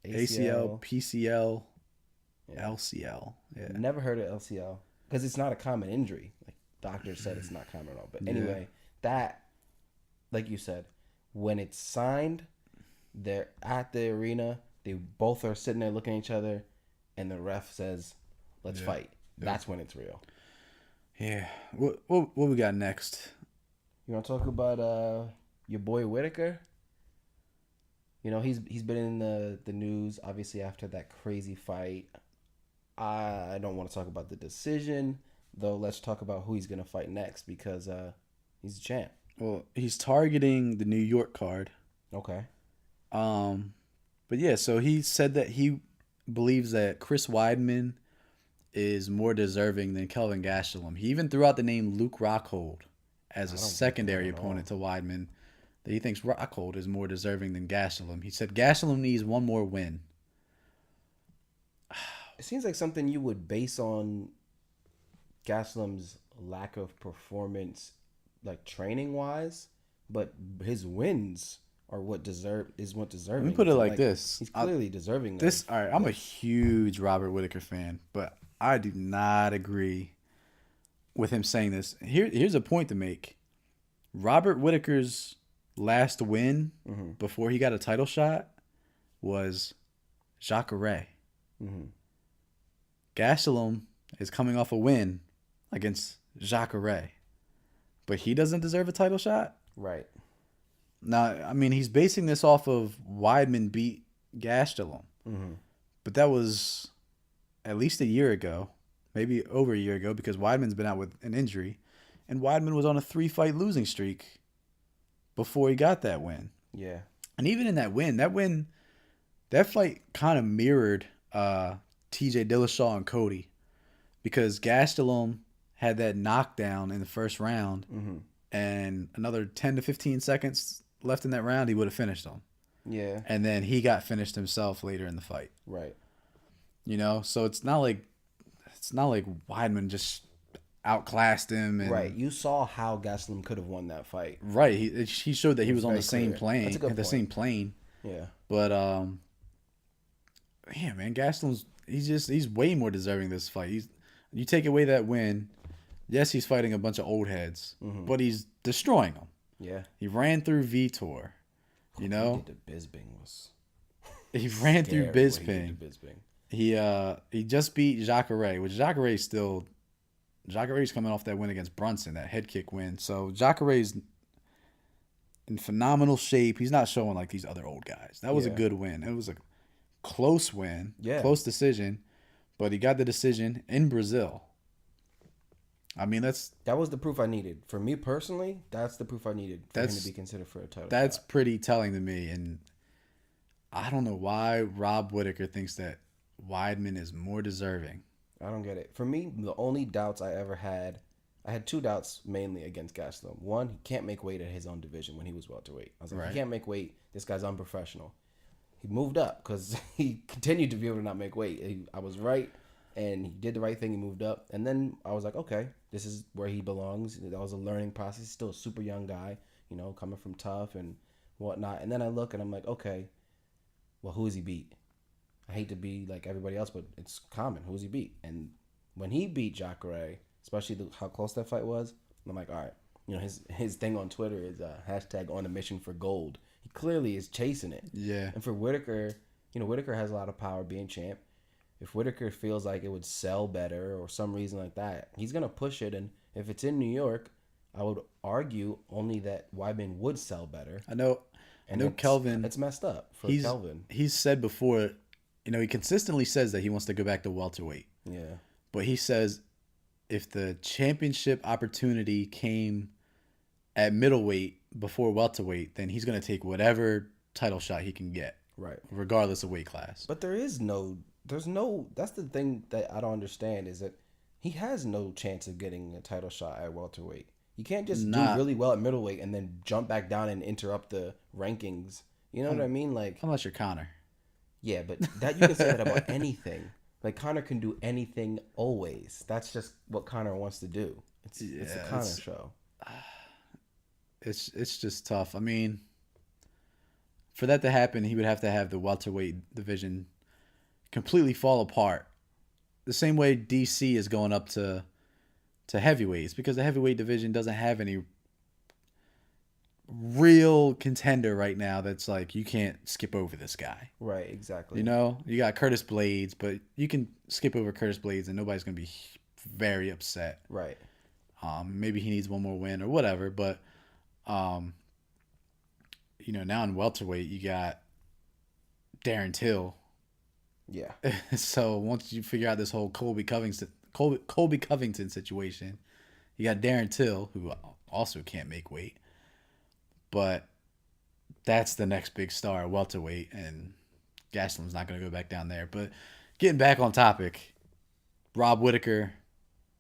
ACL, ACL. PCL, Yeah. LCL. Yeah. Never heard of LCL because it's not a common injury. Like doctors said, it's not common at all. But anyway, that, like you said, when it's signed, they're at the arena. They both are sitting there looking at each other, and the ref says, "Let's fight." That's when it's real. Yeah. What we got next? You want to talk about your boy Whitaker? You know, he's been in the news obviously after that crazy fight. I don't want to talk about the decision, though. Let's talk about who he's gonna fight next because he's a champ. Well, he's targeting the New York card. Okay. But yeah, so he said that he believes that Chris Weidman is more deserving than Kelvin Gastelum. He even threw out the name Luke Rockhold as a secondary opponent to Weidman. That he thinks Rockhold is more deserving than Gastelum. He said Gastelum needs one more win. It seems like something you would base on Gastelum's lack of performance, like training wise, but his wins are what deserving. Let me put it like this. He's clearly deserving This, all right, I'm a huge Robert Whitaker fan, but I do not agree with him saying this. Here's a point to make. Robert Whitaker's last win before he got a title shot was Jacare. Gastelum is coming off a win against Jacare, but he doesn't deserve a title shot? Right. Now, I mean, he's basing this off of Weidman beat Gastelum, but that was at least a year ago, maybe over a year ago, because Weidman's been out with an injury, and Weidman was on a 3-fight losing streak before he got that win. Yeah. And even in that fight kind of mirrored TJ Dillashaw and Cody, because Gastelum had that knockdown in the first round, and another 10 to 15 seconds left in that round, he would have finished him. Yeah. And then he got finished himself later in the fight. Right. You know, so it's not like Weidman just outclassed him. And, Right. You saw how Gastelum could have won that fight. Right. He showed that he was on the same clear. plane, That's a good the point. same plane. Yeah. But yeah, man, Gastelum's he's way more deserving of this fight. You take away that win, yes, he's fighting a bunch of old heads, but he's destroying them. Yeah. He ran through Vitor, you know. He did to Bisping was. He ran through scary what he Bisping. did to Bisping. He just beat Jacare, which Jacare's coming off that win against Brunson, that head kick win. So Jacare's in phenomenal shape. He's not showing like these other old guys. That was a good win. It was a close win, close decision, but he got the decision in Brazil. I mean, that was the proof I needed. For me personally, that's the proof I needed for him to be considered for a title. That's pretty telling to me, and I don't know why Rob Whitaker thinks that Weidman is more deserving. I don't get it. For me, the only doubts I ever had, I had two doubts mainly against Gastelum. One, he can't make weight at his own division when he was welterweight. I was like, he can't make weight. This guy's unprofessional. He moved up because he continued to be able to not make weight. I was right, and he did the right thing. He moved up. And then I was like, okay, this is where he belongs. That was a learning process. He's still a super young guy, you know, coming from tough and whatnot. And then I look, and I'm like, okay, well, who has he beat? I hate to be like everybody else, but it's common. Who's he beat? And when he beat Jacare, especially how close that fight was, I'm like, all right. You know, his thing on Twitter is hashtag on a mission for gold. He clearly is chasing it. Yeah. And for Whitaker, you know, Whitaker has a lot of power being champ. If Whitaker feels like it would sell better or some reason like that, he's going to push it. And if it's in New York, I would argue only that Weidman would sell better. I know Kelvin. It's messed up for Kelvin. He's said before, you know, he consistently says that he wants to go back to welterweight. Yeah. But he says if the championship opportunity came at middleweight before welterweight, then he's going to take whatever title shot he can get. Right. Regardless of weight class. But there's no, that's the thing that I don't understand is that he has no chance of getting a title shot at welterweight. You can't just do really well at middleweight and then jump back down and interrupt the rankings. You know what I mean? Like, unless you're Conor. Yeah, but that you can say that about anything. Like, Conor can do anything always. That's just what Conor wants to do. It's a Yeah, Connor show. it's just tough. I mean, for that to happen, he would have to have the welterweight division completely fall apart. The same way DC is going up to heavyweights because the heavyweight division doesn't have any real contender right now that's like you can't skip over this guy. Right, exactly. You know, you got Curtis Blades, but you can skip over Curtis Blades and nobody's gonna be very upset. Right. Maybe he needs one more win or whatever, but um, now in welterweight you got Darren Till. Yeah. So once you figure out this whole Colby Covington situation, you got Darren Till who also can't make weight, but that's the next big star welterweight, and Gastelum's not going to go back down there. But getting back on topic, Rob Whittaker,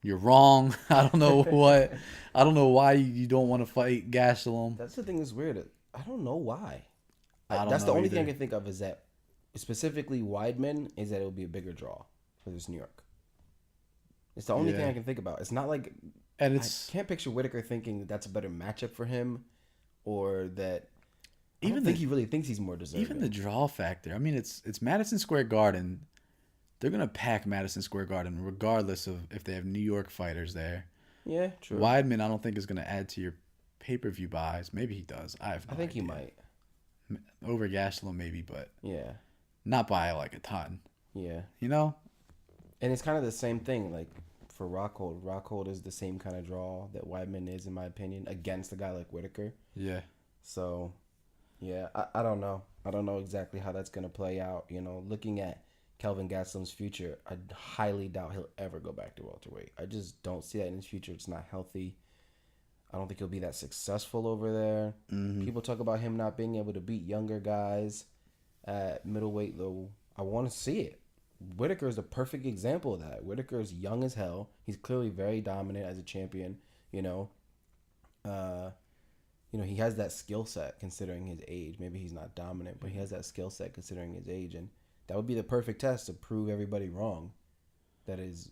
you're wrong. I don't know why you don't want to fight Gastelum. That's the thing that's weird. I don't know why. I don't That's know the only either. thing I can think of is that specifically Weidman is that it would be a bigger draw for this New York. It's the only thing Yeah. I can think about. It's not like And I it's can't picture Whitaker thinking that that's a better matchup for him, or that I Even don't the- think he really thinks he's more deserving. even the draw factor. I mean, it's Madison Square Garden. They're gonna pack Madison Square Garden regardless of if they have New York fighters there. Yeah, true. Weidman, I don't think is gonna add to your pay-per-view buys. Maybe he does. I have no I think he idea. might. Over Gastelum maybe, but Yeah, not by like a ton. yeah. You know? And it's kind of the same thing. Like for Rockhold, Rockhold is the same kind of draw that Weidman is, in my opinion, against a guy like Whitaker. Yeah. So, yeah, I don't know. I don't know exactly how that's going to play out. Looking at Kelvin Gastelum's future, I highly doubt he'll ever go back to welterweight. I just don't see that in his future. It's not healthy. I don't think he'll be that successful over there. Mm-hmm. People talk about him not being able to beat younger guys at middleweight, though. I want to see it. Whitaker is a perfect example of that. Whitaker is young as hell. He's clearly very dominant as a champion. He has that skill set considering his age. Maybe he's not dominant, but he has that skill set considering his age, and that would be the perfect test to prove everybody wrong. That is,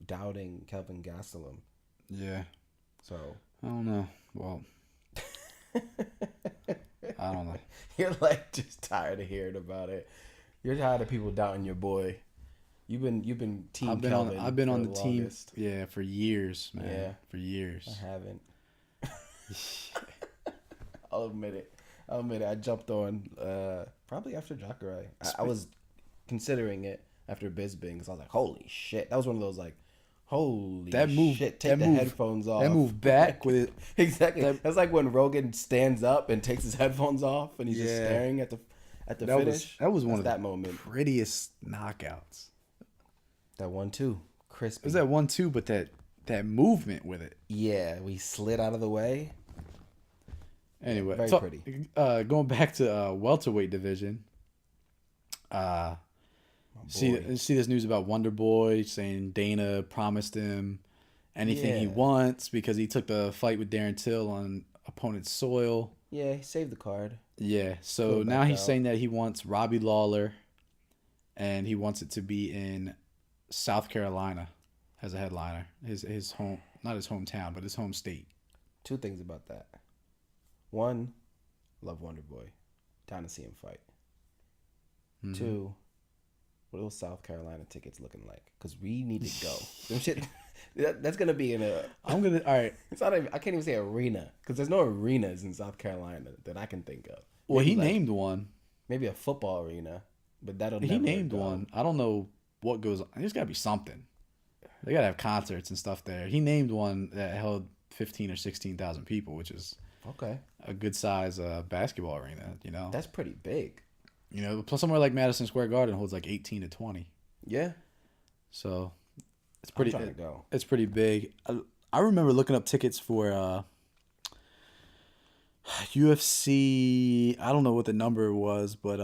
doubting Kelvin Gastelum. Yeah. So I don't know. Well, I don't know. you're like just tired of hearing about it. You're tired of people doubting your boy. You've been team Kelvin. I've been for on the team. longest. Yeah, for years, man. Yeah. For years. I haven't. I'll admit it. I jumped on probably after Jacare. I was considering it after Bisbing because I was like, holy shit. That was one of those like, holy That move- shit. that Take the move- headphones off. That move back with it. Exactly. That's like when Rogan stands up and takes his headphones off and he's just Yeah. staring at the That finish. was one That's of that the moment. prettiest knockouts. That one too. Crispy. It was that one too, but that movement with it. Yeah, we slid out of the way. Anyway, Very so, pretty. Going back to welterweight division. See this news about Wonder Boy saying Dana promised him anything he Yeah. wants because he took the fight with Darren Till on opponent's soil. Yeah, he saved the card. Yeah, so Going now back he's out. saying that he wants Robbie Lawler, and he wants it to be in South Carolina as a headliner. His home, not his hometown, but his home state. Two things about that. One, love Wonder Boy. Down to see him fight. Mhm. Two, what are those South Carolina tickets looking like? Because we need to go. Them shit, that's gonna be in a. I'm gonna all right. It's not. I can't even say arena because there's no arenas in South Carolina that I can think of. Well, Maybe he like- named one. maybe a football arena, but that'll. He never named go. one. I don't know what goes on. There's got to be something. They got to have concerts and stuff there. He named one that held 15 or 16,000 people, which is Okay, a good size basketball arena. that's pretty big. Plus somewhere like Madison Square Garden holds like 18 to 20. Yeah, So it's I'm pretty. trying to go. It's pretty big. I remember looking up tickets for UFC. I don't know what the number was, but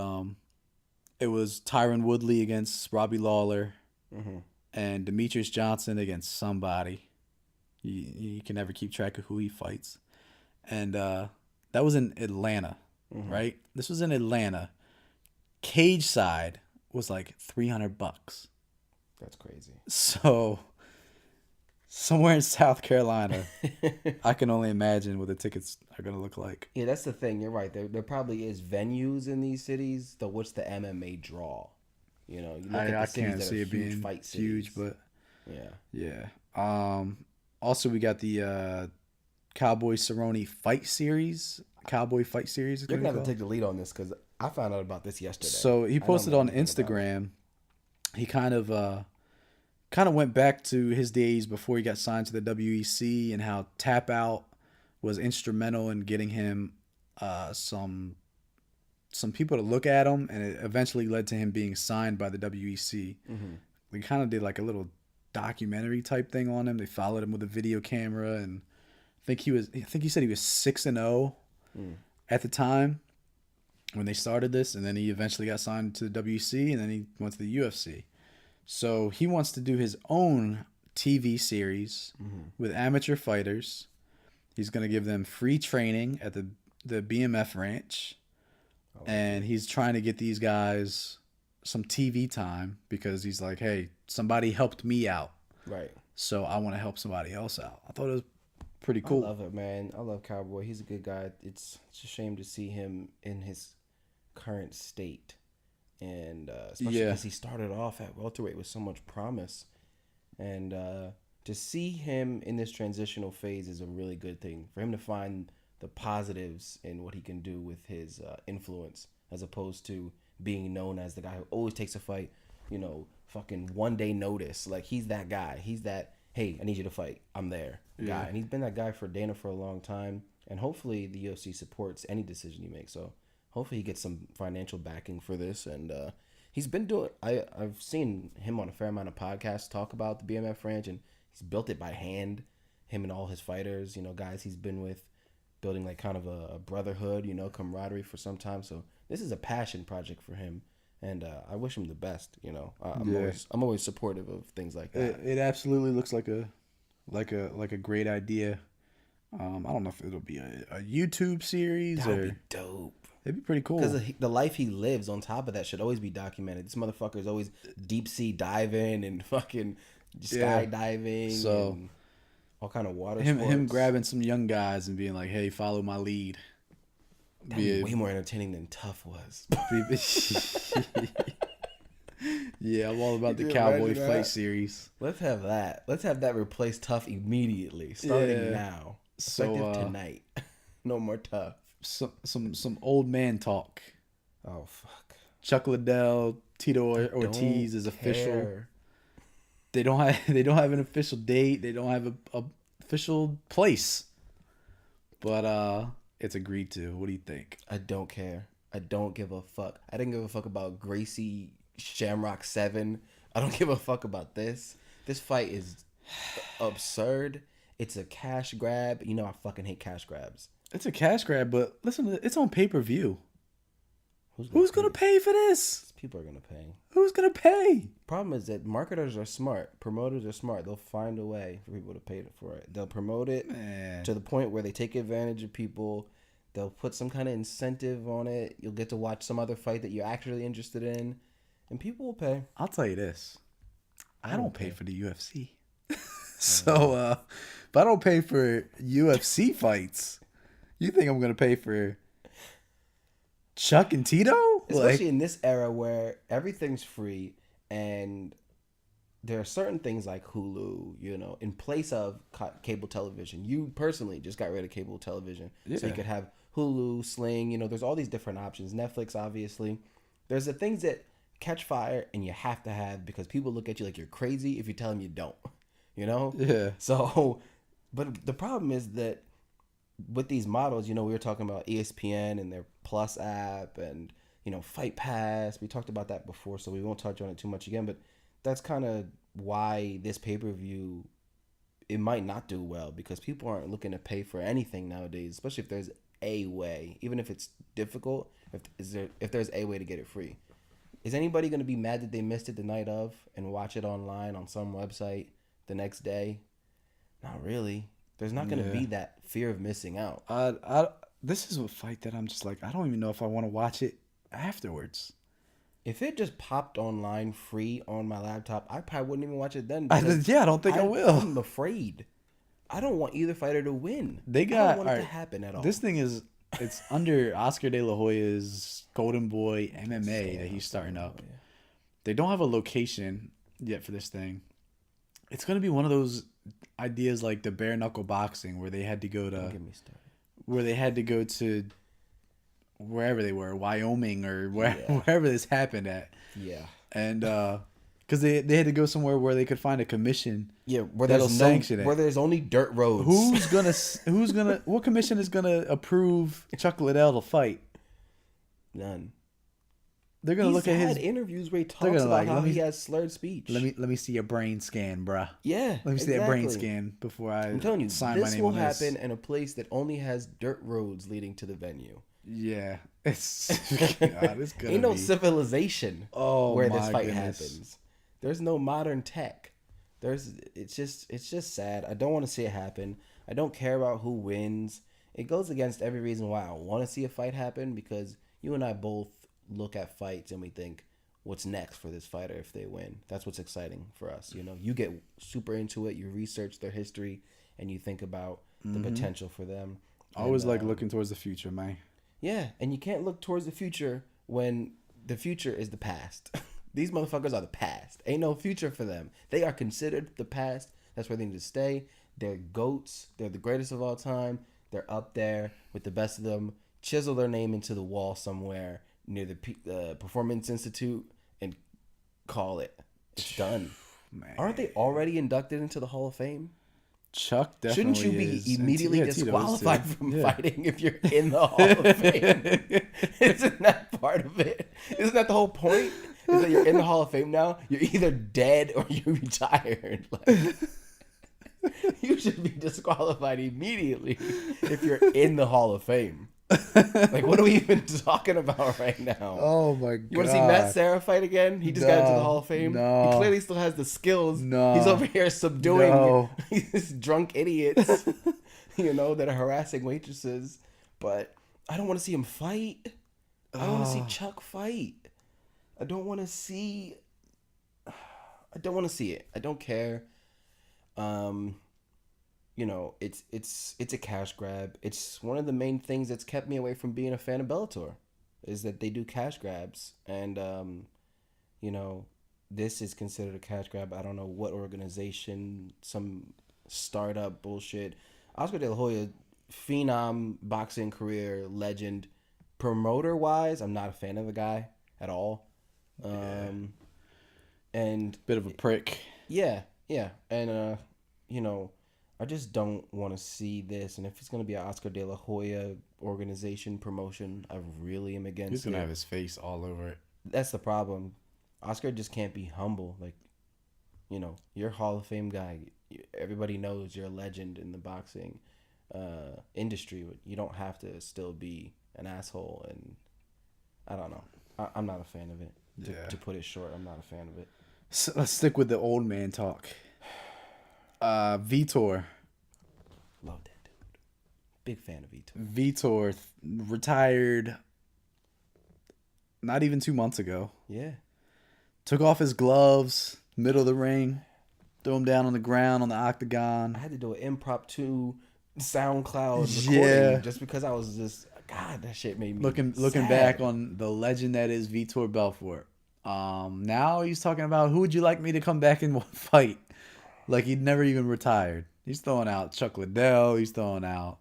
it was Tyron Woodley against Robbie Lawler Mhm. and Demetrius Johnson against somebody. You can never keep track of who he fights, and that was in Atlanta, right? This was in Atlanta. Cage side was like $300. That's crazy. So somewhere in South Carolina. I can only imagine what the tickets are gonna look like. Yeah, that's the thing. You're right. There probably is venues in these cities. Though, what's the MMA draw? You know, you look at I the cities can't that are see it huge being fight huge, cities. but Yeah. yeah. Also, we got the Cowboy Cerrone Fight Series. Cowboy Fight Series is You're gonna be gonna have to called. take the lead on this because I found out about this yesterday. So he I don't posted know on anything about it. Instagram. He kind of went back to his days before he got signed to the WEC and how Tap Out was instrumental in getting him some people to look at him, and it eventually led to him being signed by the WEC. Mm-hmm. We kind of did like a little documentary type thing on him. They followed him with a video camera, and I think he said he was 6-0 Mm. at the time when they started this, and then he eventually got signed to the WC, and then he went to the UFC. So he wants to do his own TV series with amateur fighters. He's going to give them free training at the BMF ranch, and he's trying to get these guys some TV time because he's like, hey, somebody helped me out, Right. so I want to help somebody else out. I thought it was pretty I cool. love it, man. I love Cowboy. He's a good guy. It's a shame to see him in his current state, and especially Yeah. because he started off at welterweight with so much promise, and to see him in this transitional phase is a really good thing for him to find the positives in what he can do with his influence, as opposed to being known as the guy who always takes a fight, fucking 1 day notice. Like, he's that guy. He's that, hey, I need you to fight. I'm there guy. Yeah. And he's been that guy for Dana for a long time. And hopefully the UFC supports any decision he makes. So hopefully he gets some financial backing for this. And he's been doing, I've seen him on a fair amount of podcasts talk about the BMF ranch, and he's built it by hand. Him and all his fighters, guys he's been with, building like kind of a brotherhood, camaraderie for some time. So this is a passion project for him, and I wish him the best. Yeah. I'm always supportive of things like that. It absolutely looks like a great idea. I don't know if it'll be a YouTube series That would or be dope. it'd be pretty cool. Because the life he lives on top of that should always be documented. This motherfucker is always deep sea diving and fucking Yeah. skydiving, So, and all kind of water Him sports. grabbing some young guys and being like, "Hey, follow my lead." That'd be way more entertaining than Tough was. Yeah, I'm all about the Could you Cowboy imagine Fight that? series. Let's have that. Let's have that replace Tough immediately, starting Yeah. now, So, effective tonight. No more Tough. Some old man talk. Oh fuck. Chuck Liddell, Tito Ortiz is official. Care. They don't have an official date. They don't have a official place. But it's agreed to. What do you think? I don't care. I don't give a fuck. I didn't give a fuck about Gracie Shamrock 7. I don't give a fuck about this. This fight is absurd. It's a cash grab. You know I fucking hate cash grabs. It's a cash grab, but listen, it's on pay-per-view. Who's gonna pay for this? People are gonna pay. Who's gonna pay? Problem is that marketers are smart. Promoters are smart. They'll find a way for people to pay for it. They'll promote it Man. to the point where they take advantage of people. They'll put some kind of incentive on it. You'll get to watch some other fight that you're actually interested in, and people will pay. I'll tell you this. I don't pay pay. for the UFC. So if I don't pay for UFC fights, you think I'm gonna pay for Chuck and Tito? Especially in this era where everything's free, and there are certain things like Hulu, in place of cable television. You personally just got rid of cable television. So you Yeah. could have Hulu, Sling, there's all these different options. Netflix, obviously. There's the things that catch fire and you have to have because people look at you like you're crazy if you tell them you don't, Yeah. So, but the problem is that with these models, we were talking about ESPN and their Plus app and, Fight Pass. We talked about that before, so we won't touch on it too much again, but that's kind of why this pay-per-view, it might not do well because people aren't looking to pay for anything nowadays, especially if there's a way, even if it's difficult, if there's a way to get it free. Is anybody going to be mad that they missed it the night of and watch it online on some website the next day? Not really. There's not going to Yeah. be that fear of missing out. This is a fight that I'm just like, I don't even know if I want to watch it afterwards. If it just popped online free on my laptop, I probably wouldn't even watch it then. I don't think I will. I'm afraid. I don't want either fighter to win. They I got don't want it to happen at all. This thing is it's under Oscar De La Hoya's Golden Boy MMA that he's starting up. Yeah. They don't have a location yet for this thing. It's gonna be one of those ideas like the bare knuckle boxing where they had to go Don't to get me started. wherever they were, Wyoming or Yeah. wherever this happened at. Yeah. And because they had to go somewhere where they could find a commission. Yeah, where That'll there's sanction it. where there's only dirt roads. What commission is gonna approve Chuck Liddell to fight? None. They're gonna He's look at had his. interviews where he talks gonna about like, how let me- he has slurred speech. Let me see your brain scan, bruh. Yeah, Let me see that brain exactly. scan before I I'm telling you, sign my this name will on this. happen in a place that only has dirt roads leading to the venue. Yeah, it's God, it's gonna Ain't no be. civilization where this my fight goodness. happens. There's no modern tech. It's just sad. I don't want to see it happen. I don't care about who wins. It goes against every reason why I want to see a fight happen, because you and I both look at fights and we think, what's next for this fighter if they win? That's what's exciting for us. You know, you get super into it, you research their history, and you think about the potential for them. I always And, like looking towards the future, man. yeah, and you can't look towards the future when the future is the past. These motherfuckers are the past. Ain't no future for them. They are considered the past. That's where they need to stay. They're GOATs. They're the greatest of all time. They're up there with the best of them. Chisel their name into the wall somewhere near the Performance Institute and call it. It's done. Man. Aren't they already inducted into the Hall of Fame? Chuck definitely Shouldn't you be is. And immediately Tito's too. disqualified from Yeah. fighting if you're in the Hall of Fame? Isn't that part of it? Isn't that the whole point? Is that you're in the Hall of Fame now? You're either dead or you're retired. Like, you should be disqualified immediately if you're in the Hall of Fame. Like, what are we even talking about right now? Oh my god! You want to see Matt Sarah fight again? He just got into the Hall of Fame. No. He clearly still has the skills. No. He's over here subduing No. these drunk idiots, that are harassing waitresses. But I don't want to see him fight. I don't want to see Chuck fight. I don't want to see it. I don't care. It's a cash grab. It's one of the main things that's kept me away from being a fan of Bellator, is that they do cash grabs, and this is considered a cash grab. I don't know what organization, some startup bullshit. Oscar De La Hoya, phenom, boxing career, legend. Promoter wise, I'm not a fan of the guy at all. And Bit of a prick. yeah, and I just don't want to see this. And if it's gonna be an Oscar De La Hoya organization promotion, I really am against He's gonna it. have his face all over it. That's the problem. Oscar just can't be humble. Like, you're a Hall of Fame guy. Everybody knows you're a legend in the boxing industry. You don't have to still be an asshole. And I don't know. I'm not a fan of it. To put it short, I'm not a fan of it. So let's stick with the old man talk. Vitor. Love that dude. Big fan of Vitor. Vitor retired not even 2 months ago. Yeah. Took off his gloves, middle of the ring, threw him down on the ground on the octagon. I had to do an impromptu SoundCloud recording Yeah. just because I was just, God, that shit made me Looking sad. back on the legend that is Vitor Belfort. Now he's talking about who would you like me to come back and fight? Like he'd never even retired. He's throwing out Chuck Liddell. He's throwing out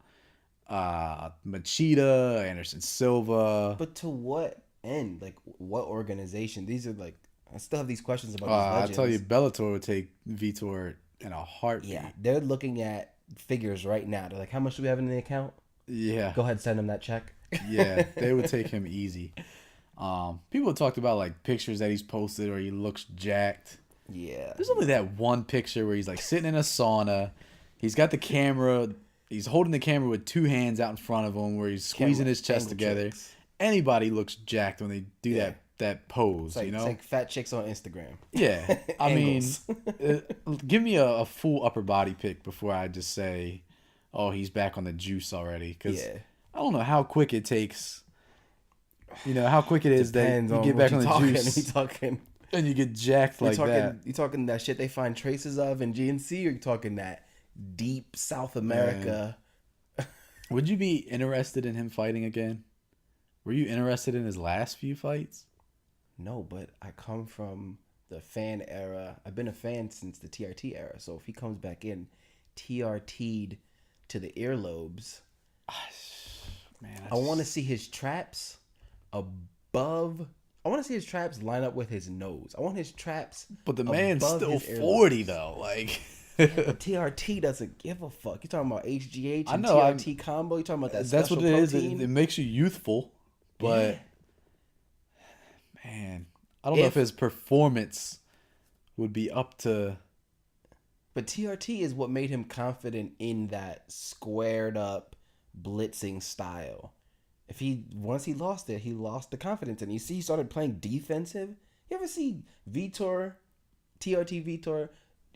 Machida, Anderson Silva. But to what end? Like, what organization? These are like, I still have these questions about I these legends. tell you, Bellator would take Vitor in a heartbeat. Yeah, they're looking at figures right now. They're like, how much do we have in the account? Yeah. Go ahead, send them that check. Yeah, they would take him easy. People have talked about like pictures that he's posted where he looks jacked. Yeah. There's only that one picture where he's like sitting in a sauna. He's got the camera. He's holding the camera with two hands out in front of him where he's squeezing Camera his chest angle together. tricks. Anybody looks jacked when they do Yeah. that pose, It's like, you know? it's like fat chicks on Instagram. Yeah. I mean, Angles. give me a full upper body pic before I just say, oh, he's back on the juice already. Because Yeah. I don't know how quick it takes You know how quick it is that Depends you on get what back you on the talking. juice You talking? and you get jacked You like talking? that. You talking that shit they find traces of in GNC, or you talking that deep South Man. America? Would you be interested in him fighting again? Were you interested in his last few fights? No, but I come from the fan era. I've been a fan since the TRT era. So if he comes back in, TRT'd to the earlobes, Man, I want to see his traps above. I want to see his traps line up with his nose. I want his traps. But the man's above still his 40 earlobes. though. Like Yeah, but TRT doesn't give a fuck. You talking about HGH I and know. TRT combo? You talking about that That's special what it is. protein? It makes you youthful, Yeah. but man, I don't know if his performance would be up to. But TRT is what made him confident in that squared up blitzing style. If he once he lost it, he lost the confidence, and you see he started playing defensive. You ever see Vitor, TRT Vitor,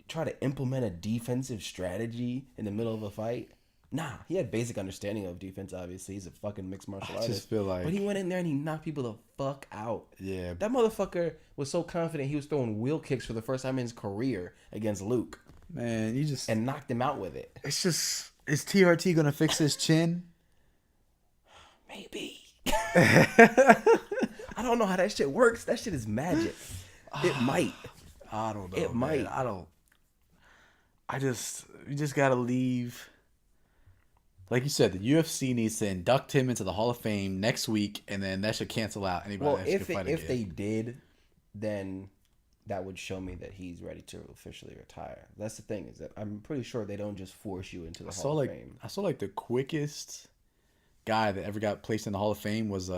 try to implement a defensive strategy in the middle of a fight? Nah, he had basic understanding of defense. Obviously, he's a fucking mixed martial I artist. just feel like but he went in there and he knocked people the fuck out. yeah, That motherfucker was so confident he was throwing wheel kicks for the first time in his career against Luke man, you just and knocked him out with it. it's just is TRT gonna fix his chin? Maybe. I don't know how that shit works. That shit is magic. It might. I don't know. It man. might. I don't. You just gotta leave. Like you said, the UFC needs to induct him into the Hall of Fame next week, and then that should cancel out anybody Well, that if can fight if they again. did, then that would show me that he's ready to officially retire. That's the thing, is that I'm pretty sure they don't just force you into the Hall of Fame. I saw like the quickest guy that ever got placed in the Hall of Fame was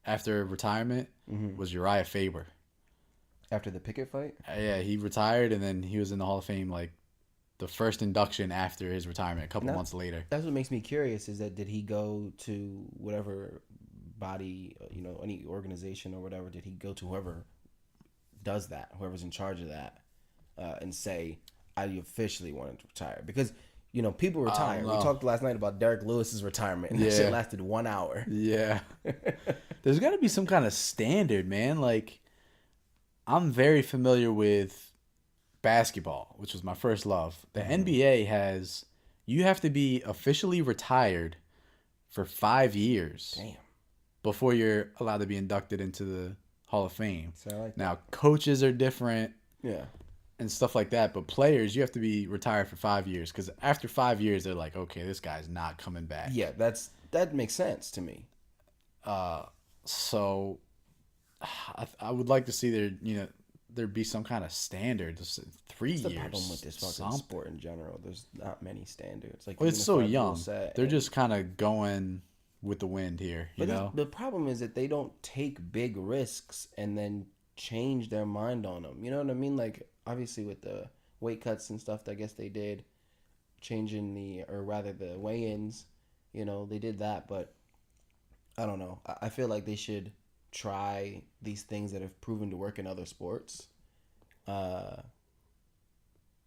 after retirement was Uriah Faber. After the Pickett fight? Yeah, he retired and then he was in the Hall of Fame like the first induction after his retirement, a couple No. months later. That's what makes me curious, is that did he go to whatever body, any organization or whatever, did he go to whoever does that, whoever's in charge of that, and say, I officially wanted to retire? Because, people retire. We know. talked last night about Derek Lewis's retirement, and that Yeah. shit lasted 1 hour. Yeah. There's got to be some kind of standard, man. Like, I'm very familiar with basketball, which was my first love. The NBA has, you have to be officially retired for 5 years Damn. before you're allowed to be inducted into the Hall of Fame. So I like that. Now, coaches are different Yeah. and stuff like that, but players, you have to be retired for 5 years because after 5 years, they're like, okay, this guy's not coming back. Yeah, that makes sense to me. So I would like to see there be some kind of standard. Just 3 That's the years. problem with this fucking something. sport in general. There's not many standards. Like Well, it's so unified rule young. set, They're and- just kind of going with the wind here, you But know? the problem is that they don't take big risks and then change their mind on them. You know what I mean? Like, obviously with the weight cuts and stuff, I guess they did changing the weigh-ins. They did that, but I don't know. I feel like they should try these things that have proven to work in other sports,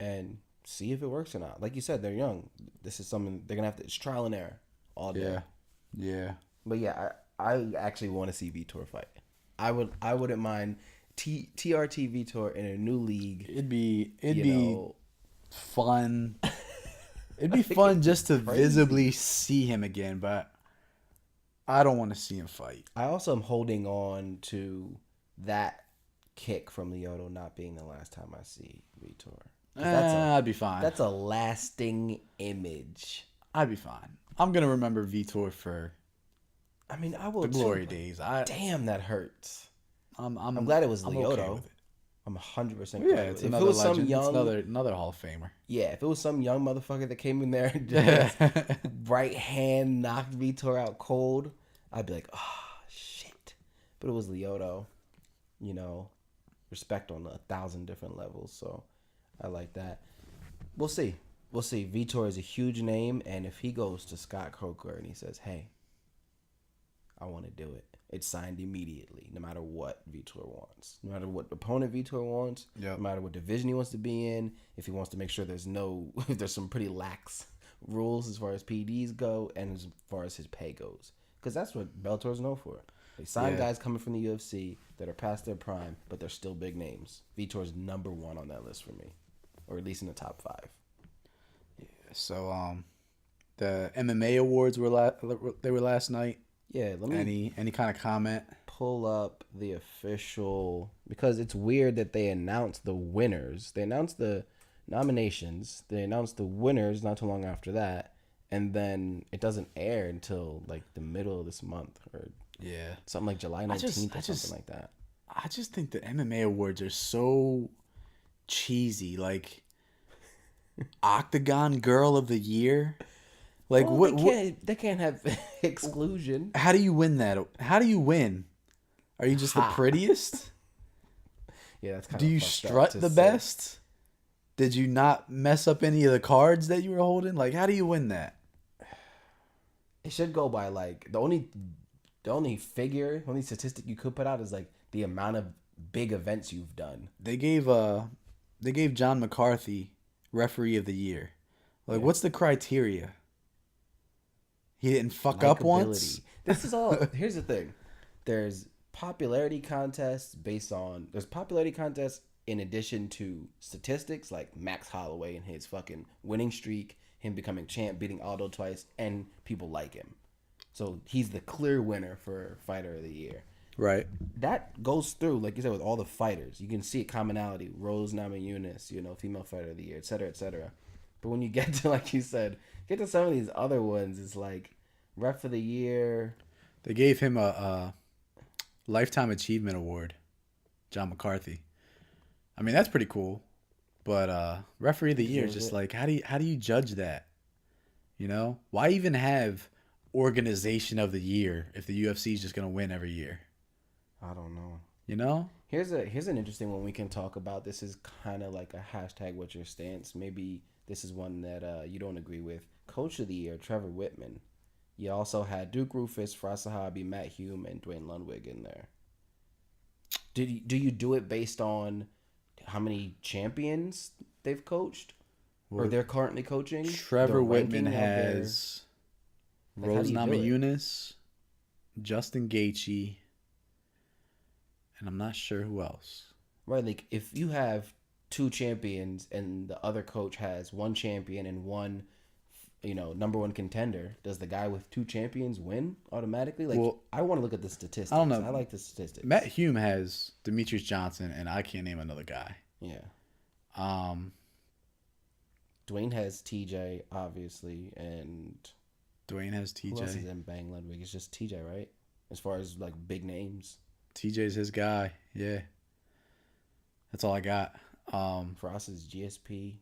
and see if it works or not. Like you said, they're young. This is something they're gonna have to. It's trial and error all day. Yeah. Yeah. But yeah, I actually want to see Vitor fight. I wouldn't mind TRT Vitor in a new league. It'd be you know, fun. It'd be fun just to visibly see him again, but I don't want to see him fight. I also am holding on to that kick from Lyoto not being the last time I see Vitor. I'd be fine. That's a lasting image. I'd be fine. I'm gonna remember Vitor for I mean, I will the glory too, but days. Damn, that hurts. I'm glad it was I'm Lyoto. okay with it. I'm 100% Yeah, glad. it's If another it was legend. some young, It's another Hall of Famer. yeah, if it was some young motherfucker that came in there and just right hand knocked Vitor out cold, I'd be like, oh, shit. But it was Lyoto. Respect on 1,000 different levels. So I like that. We'll see. Vitor is a huge name. And if he goes to Scott Coker and he says, hey, I want to do it, it's signed immediately, no matter what Vitor wants. No matter what opponent Vitor wants, Yep. no matter what division he wants to be in, if he wants to make sure there's some pretty lax rules as far as PDs go and as far as his pay goes. Because that's what Bellator's known for. They sign Yeah. guys coming from the UFC that are past their prime, but they're still big names. Vitor's number one on that list for me, or at least in the top five. So the MMA awards they were last night. Yeah, let me Any kind of comment? pull up the official, because it's weird that they announced the winners. They announced the nominations. They announced the winners not too long after that, and then it doesn't air until like the middle of this month or Yeah. something like July 19th or something like that. I just think the MMA awards are so cheesy. Like Octagon Girl of the Year. Like Well, they can't have exclusion. How do you win that? How do you win? Are you just the prettiest? Yeah, that's kind Do of you fucked up strut to the say. best? Did you not mess up any of the cards that you were holding? Like, how do you win that? It should go by like the only statistic you could put out is like the amount of big events you've done. They gave John McCarthy referee of the year. Like, what's the criteria? He didn't fuck up once. This is all. Here's the thing. There's popularity contests there's popularity contests in addition to statistics like Max Holloway and his fucking winning streak, him becoming champ, beating Aldo twice, and people like him. So he's the clear winner for fighter of the year. Right. That goes through, like you said, with all the fighters. You can see a commonality. Rose Namajunas, female fighter of the year, et cetera, et cetera. But when you get to, like you said, get to some of these other ones, it's like ref of the year. They gave him a lifetime achievement award, John McCarthy. I mean, that's pretty cool. But referee of the year is just like, how do you judge that? Why even have organization of the year if the UFC is just gonna win every year? I don't know. Here's an interesting one we can talk about. This is kind of like a hashtag what's your stance. Maybe this is one that you don't agree with. Coach of the year, Trevor Whitman. You also had Duke Roufus, Firas Zahabi, Matt Hume, and Dwayne Ludwig in there. Do you do it based on how many champions they've coached, or they're currently coaching? Trevor Whitman has Rose Namajunas, Justin Gaethje, and I'm not sure who else. Right, like if you have two champions and the other coach has one champion and one, number one contender, does the guy with two champions win automatically? Like, well, I want to look at the statistics. I don't know. I like the statistics. Matt Hume has Demetrius Johnson, and I can't name another guy. Yeah. Dwayne has TJ, obviously, and Dwayne has TJ. Who else is in Bang Ludwig? It's just TJ, right? As far as like big names. TJ's his guy. Yeah. That's all I got. Firas is GSP.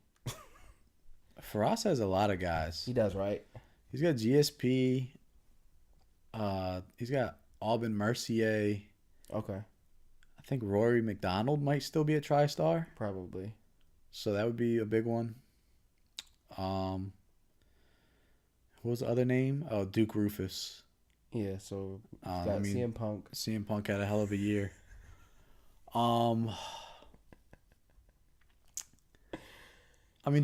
Firas has a lot of guys. He does, right? He's got GSP. He's got Aubin Mercier. Okay. I think Rory McDonald might still be a TriStar. Probably. So that would be a big one. What was the other name? Oh, Duke Roufus. Yeah, so got CM Punk. CM Punk had a hell of a year.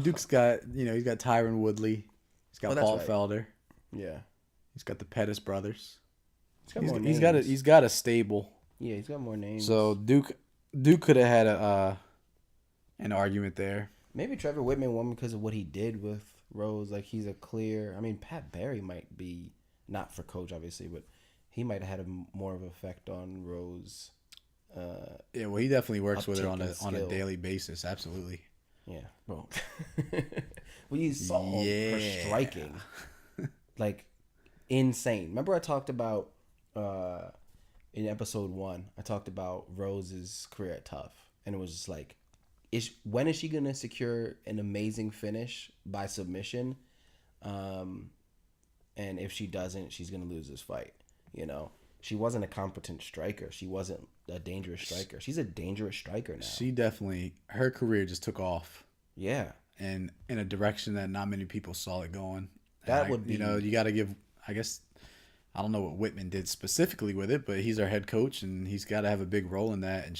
Duke's got, he's got Tyron Woodley. He's got Paul Felder. Yeah. He's got the Pettis brothers. He's got a stable. Yeah, he's got more names. So Duke could have had an argument there. Maybe Trevor Whitman won because of what he did with Rose. Like, he's a clear... Pat Barry might be... Not for coach, obviously, but he might have had more of an effect on Rose. Yeah, well, he definitely works with her on a daily basis. Absolutely. Yeah. Well, when you saw her striking, like, insane. Remember I talked about, in episode 1, I talked about Rose's career at Tough. And it was just like, when is she going to secure an amazing finish by submission? And if she doesn't, she's going to lose this fight. She wasn't a competent striker. She wasn't a dangerous striker. She's a dangerous striker now. She definitely, her career just took off. Yeah. And in a direction that not many people saw it going. That would be... you got to give, I guess, I don't know what Whitman did specifically with it, but he's our head coach, and he's got to have a big role in that. And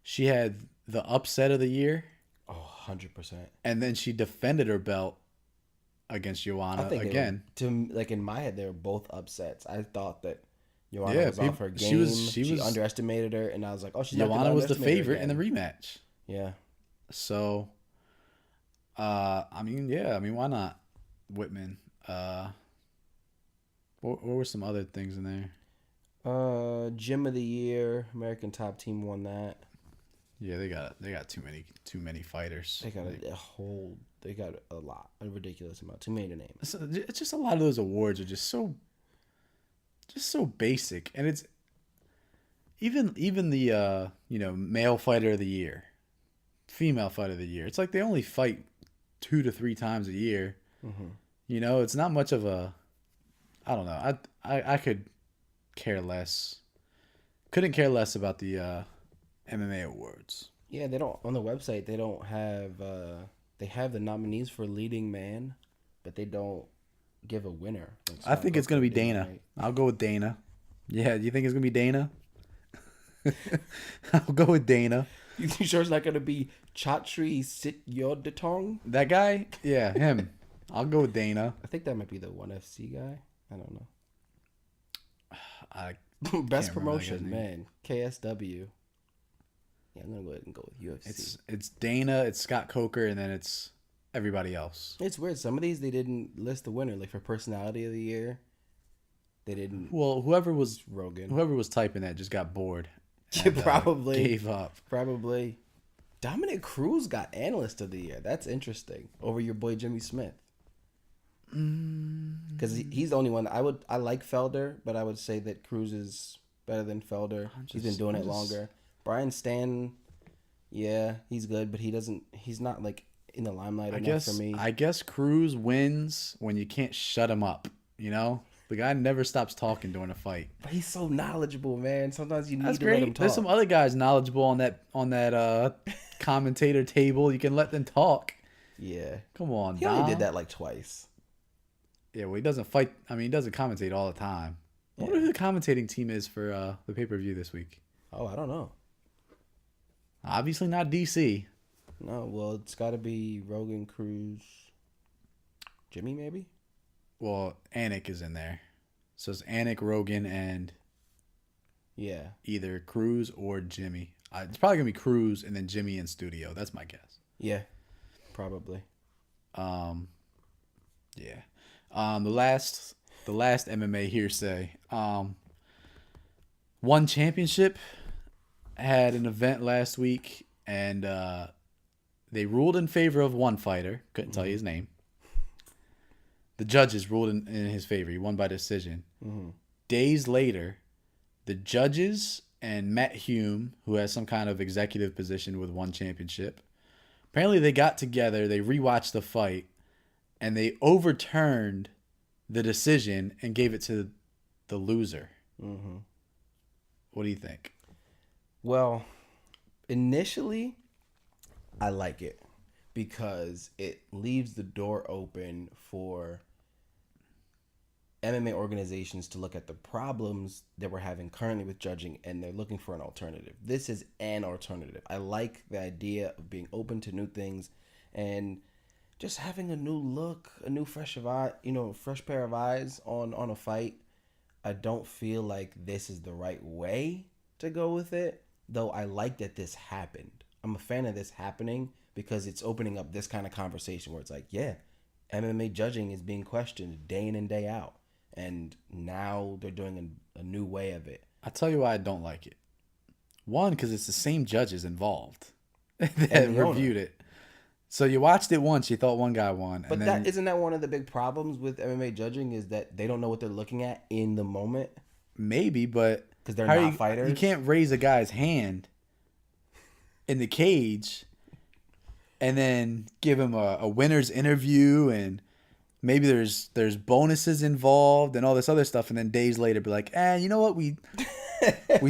she had the upset of the year. Oh, 100%. And then she defended her belt against Joanna again. In my head, they were both upsets. I thought that Joanna Yeah, was off people, her she was game. she She was underestimated her, and I was like, oh, she's not going to Joanna was the underestimate her favorite in the again. rematch. Yeah. So, I mean, yeah, I mean, why not Whitman? What were some other things in there? Gym of the Year, American Top Team won that. Yeah, they got too many fighters. They got they got a lot, a ridiculous amount, too many to name. It's just a lot of those awards are just so basic, and it's even the male fighter of the year, female fighter of the year. It's like they only fight 2 to 3 times a year. It's not much of a. I don't know. I could care less. Couldn't care less about the MMA awards. Yeah, they don't on the website. They don't have. They have the nominees for leading man, but they don't give a winner. Like I think it's gonna be did, Dana. right? I'll go with Dana. Yeah, you think it's gonna be Dana? I'll go with Dana. You sure it's not gonna be Chatri Sityodatong? That guy? Yeah, him. I'll go with Dana. I think that might be the ONE FC guy. I don't know. I Best remember that guy's promotion, name. man. KSW. Yeah, I'm gonna go ahead and go with UFC. it's Dana, it's Scott Coker, and then it's everybody else. It's weird. Some of these they didn't list the winner. Like for personality of the year, they didn't. Well, whoever was Rogan. typing that just got bored. Yeah, And, probably. gave up. Probably. Dominic Cruz got analyst of the year. That's interesting. Over your boy Jimmy Smith. Because he's the only one. I like Felder, but I would say that Cruz is better than Felder. He's been doing it longer. Brian Stann, yeah, he's good, but he's not like in the limelight enough for me. I guess Cruz wins when you can't shut him up. The guy never stops talking during a fight. But he's so knowledgeable, man. Sometimes you need That's to let him great. talk. There's some other guys knowledgeable on that commentator table. You can let them talk. Yeah. Come on, He only Dom. did that like twice. Yeah, well, he doesn't fight. I mean, he doesn't commentate all the time. I wonder who the commentating team is for the pay-per-view this week. Oh, I don't know. Obviously not DC. No, well, it's got to be Rogan, Cruz, Jimmy, maybe? Well, Anik is in there. So it's Anik, Rogan, and Yeah. either Cruz or Jimmy. It's probably going to be Cruz and then Jimmy in studio. That's my guess. Yeah. Probably. Yeah. The last MMA hearsay. One Championship had an event last week, and they ruled in favor of one fighter. Couldn't tell you his name. The judges ruled in his favor. He won by decision. Days later, the judges and Matt Hume, who has some kind of executive position with One Championship, apparently they got together, they rewatched the fight, and they overturned the decision and gave it to the loser. What do you think? Well, initially, I like it because it leaves the door open for MMA organizations to look at the problems that we're having currently with judging, and they're looking for an alternative. This is an alternative. I like the idea of being open to new things and just having a new look, a new fresh pair of eyes on a fight. I don't feel like this is the right way to go with it, though I like that this happened. I'm a fan of this happening because it's opening up this kind of conversation where it's like, yeah, MMA judging is being questioned day in and day out. And now they're doing a new way of it. I'll tell you why I don't like it. One, because it's the same judges involved that reviewed it. So you watched it once, you thought one guy won. But isn't that one of the big problems with MMA judging is that they don't know what they're looking at in the moment? Maybe, but because they're not fighters. You can't raise a guy's hand in the cage and then give him a winner's interview, and maybe there's bonuses involved and all this other stuff, and then days later be like, you know what, we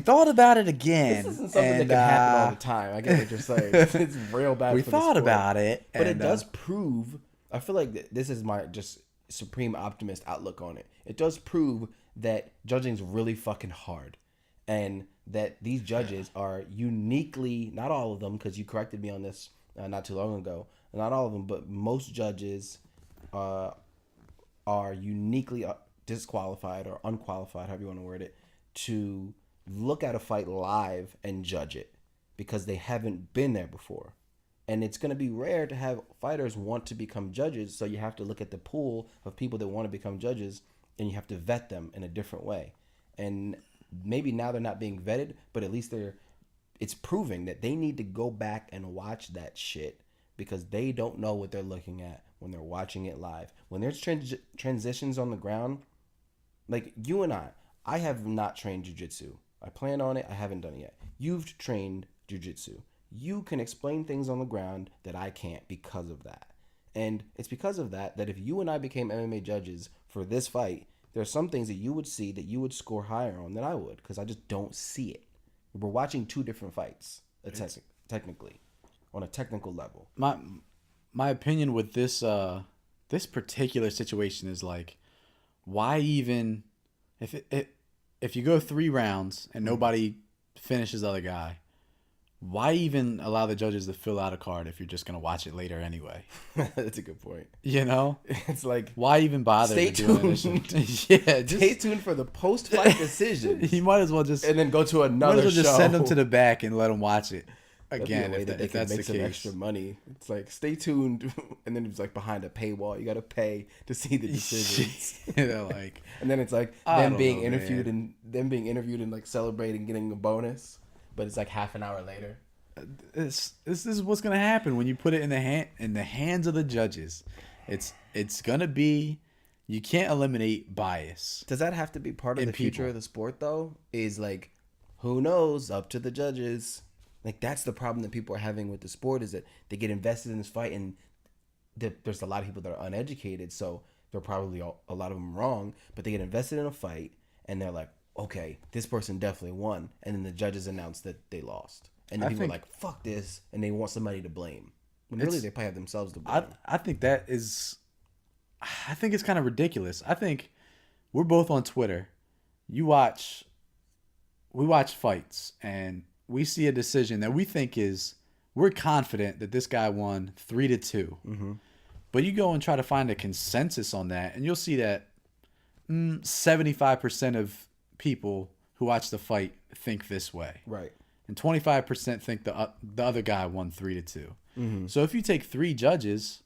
thought about it again. This isn't something that can happen all the time. I get what you're saying. It's real bad. We for thought the sport. about it, but it does prove. I feel like this is my just supreme optimist outlook on it. It does prove that judging's really fucking hard, and that these judges are uniquely, not all of them, because you corrected me on this not too long ago. Not all of them, but most judges are uniquely disqualified or unqualified, however you want to word it, to look at a fight live and judge it because they haven't been there before. And it's going to be rare to have fighters want to become judges. So you have to look at the pool of people that want to become judges and you have to vet them in a different way. And maybe now they're not being vetted, but at least it's proving that they need to go back and watch that shit because they don't know what they're looking at when they're watching it live. When there's transitions on the ground, like you and I have not trained jiu-jitsu. I plan on it. I haven't done it yet. You've trained jiu-jitsu. You can explain things on the ground that I can't because of that. And it's because of that if you and I became MMA judges for this fight, there are some things that you would see that you would score higher on than I would because I just don't see it. We're watching two different fights, technically, on a technical level. My opinion with this this particular situation is like, why even if you go 3 rounds and nobody finishes the other guy, why even allow the judges to fill out a card if you're just gonna watch it later anyway? That's a good point. You know, it's like, why even bother? Stay tuned. Stay tuned for the post-fight decision. You might as well just and then go to another show. Just send them to the back and let them watch it again. If that's the case, some extra money. It's like, stay tuned, and then it's like behind a paywall. You got to pay to see the decisions. Like, and then it's like them being interviewed and like celebrating getting a bonus. But it's like half an hour later. This is what's gonna happen when you put it in the hands of the judges. It's gonna be, you can't eliminate bias. Does that have to be part of the future of the sport though? Is like, who knows? Up to the judges. Like that's the problem that people are having with the sport is that they get invested in this fight and there's a lot of people that are uneducated, so they're probably a lot of them wrong. But they get invested in a fight and they're like, okay, this person definitely won. And then the judges announce that they lost. And then people are like, fuck this. And they want somebody to blame. When really they probably have themselves to blame. I think it's kind of ridiculous. I think we're both on Twitter. We watch fights and we see a decision that we think we're confident that this guy won 3-2. Mm-hmm. But you go and try to find a consensus on that and you'll see that 75% of people who watch the fight think this way, right? And 25% think the other guy won 3-2. Mm-hmm. So if you take 3 judges,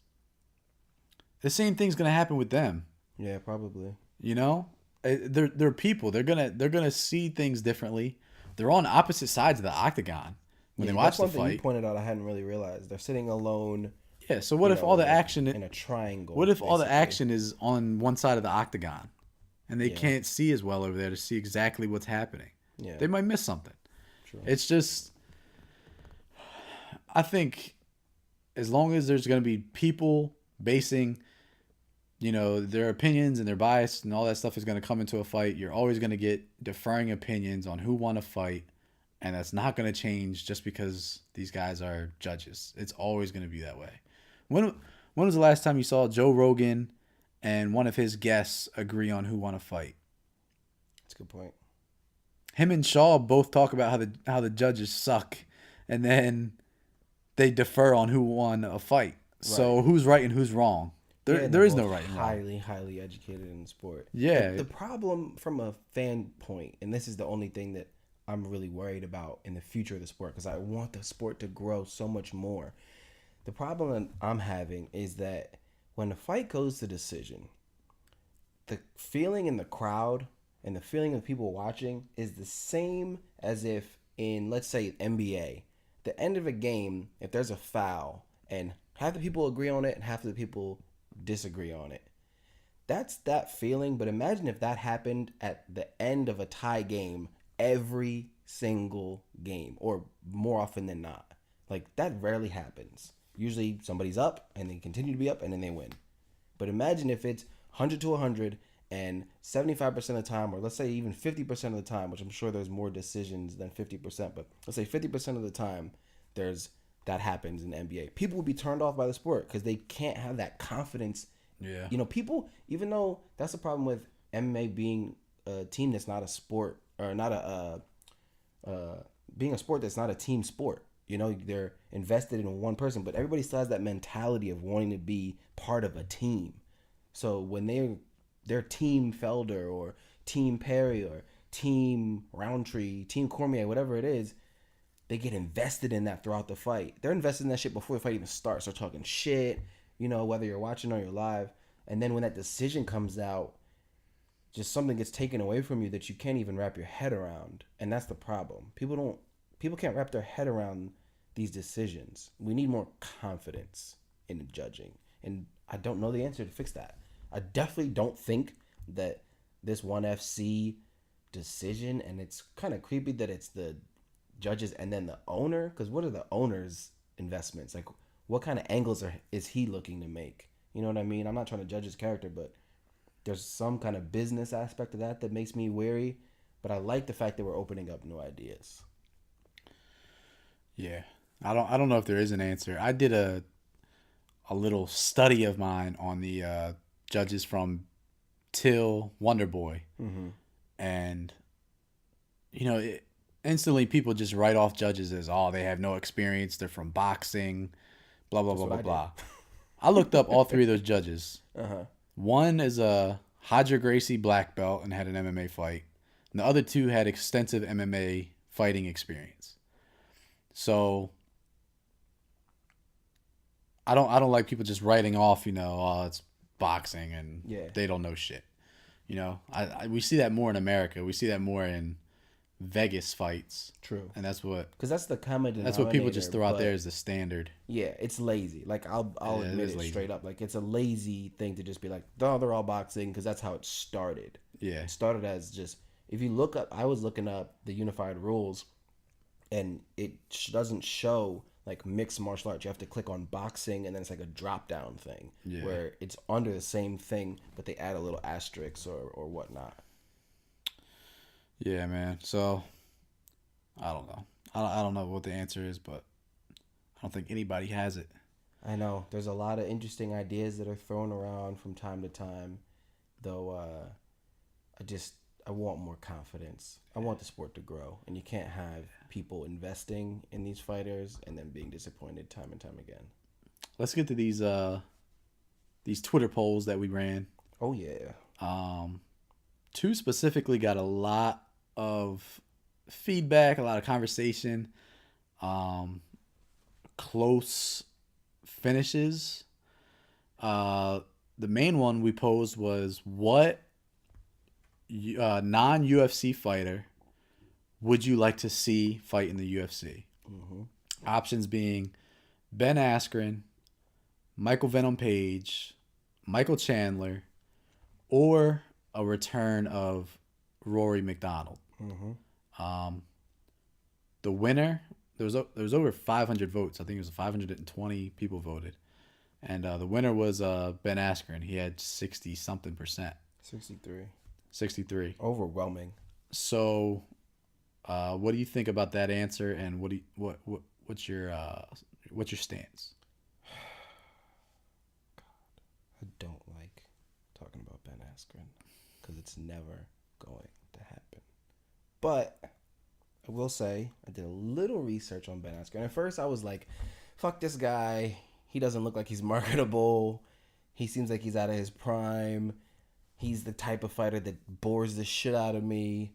the same thing's gonna happen with them. Yeah, probably. You know, they're people. They're gonna see things differently. They're on opposite sides of the octagon when they watch the fight. That's one thing you pointed out. I hadn't really realized they're sitting alone. Yeah. So what if all the action in a triangle? What if all the action is on one side of the octagon? And they can't see as well over there to see exactly what's happening. Yeah. They might miss something. True. It's just, I think as long as there's going to be people basing, their opinions and their bias and all that stuff is going to come into a fight, you're always going to get differing opinions on who won a fight. And that's not going to change just because these guys are judges. It's always going to be that way. When was the last time you saw Joe Rogan and one of his guests agree on who won a fight? That's a good point. Him and Shaw both talk about how the judges suck, and then they defer on who won a fight. Right. So who's right and who's wrong? There is no right and wrong. Highly educated in the sport. Yeah. The problem from a fan point, and this is the only thing that I'm really worried about in the future of the sport, because I want the sport to grow so much more. The problem that I'm having is that when the fight goes to decision, the feeling in the crowd and the feeling of people watching is the same as if in, let's say, NBA, the end of a game, if there's a foul and half the people agree on it and half of the people disagree on it. That's that feeling, but imagine if that happened at the end of a tie game every single game, or more often than not. Like, that rarely happens. Usually somebody's up and they continue to be up and then they win. But imagine if it's 100 to 100 and 75% of the time, or let's say even 50% of the time, which I'm sure there's more decisions than 50%, but let's say 50% of the time that happens in the NBA. People will be turned off by the sport because they can't have that confidence. Yeah. People, even though that's the problem with MMA being a team that's not a sport, or not being a sport that's not a team sport. They're invested in one person, but everybody still has that mentality of wanting to be part of a team. So when they're Team Felder or Team Perry or Team Roundtree, Team Cormier, whatever it is, they get invested in that throughout the fight. They're invested in that shit before the fight even starts. They're talking shit, whether you're watching or you're live. And then when that decision comes out, just something gets taken away from you that you can't even wrap your head around. And that's the problem. People can't wrap their head around these decisions. We need more confidence in the judging. And I don't know the answer to fix that. I definitely don't think that this ONE FC decision, and it's kind of creepy that it's the judges and then the owner, because what are the owner's investments? Like, what kind of angles is he looking to make? You know what I mean? I'm not trying to judge his character, but there's some kind of business aspect of that makes me wary. But I like the fact that we're opening up new ideas. Yeah, I don't know if there is an answer. I did a little study of mine on the judges from till Wonder Boy, and instantly people just write off judges as, oh, they have no experience, they're from boxing, blah blah blah blah blah. I looked up all three of those judges. One is a Hodger Gracie black belt and had an MMA fight, and the other two had extensive MMA fighting experience. So I don't like people just writing off, oh, it's boxing and they don't know shit. We see that more in America. We see that more in Vegas fights. True. And that's what, because that's the common denominator. That's what people just throw out there as the standard. Yeah, it's lazy. Like, I'll admit it straight up. Like, it's a lazy thing to just be like, no, they're all boxing, because that's how it started. Yeah. It started as just, if you look up, I was looking up the unified rules, and it doesn't show like mixed martial arts. You have to click on boxing, and then it's like a drop down thing where it's under the same thing, but they add a little asterisk or whatnot. Yeah, man. So I don't know. I don't know what the answer is, but I don't think anybody has it. I know there's a lot of interesting ideas that are thrown around from time to time, though. I want more confidence. I want the sport to grow, and you can't have people investing in these fighters and then being disappointed time and time again. Let's get to these Twitter polls that we ran. Oh yeah. Two specifically got a lot of feedback, a lot of conversation, close finishes. The main one we posed was, what non-UFC fighter would you like to see fight in the UFC? Options being Ben Askren, Michael Venom Page, Michael Chandler, or a return of Rory McDonald. The winner, there was over 500 votes. I think it was 520 people voted, and the winner was Ben Askren. He had 60-something%. 63. Overwhelming. So, what do you think about that answer, and what's your stance? God, I don't like talking about Ben Askren because it's never going to happen. But I will say I did a little research on Ben Askren. At first, I was like, "Fuck this guy. He doesn't look like he's marketable. He seems like he's out of his prime. He's the type of fighter that bores the shit out of me."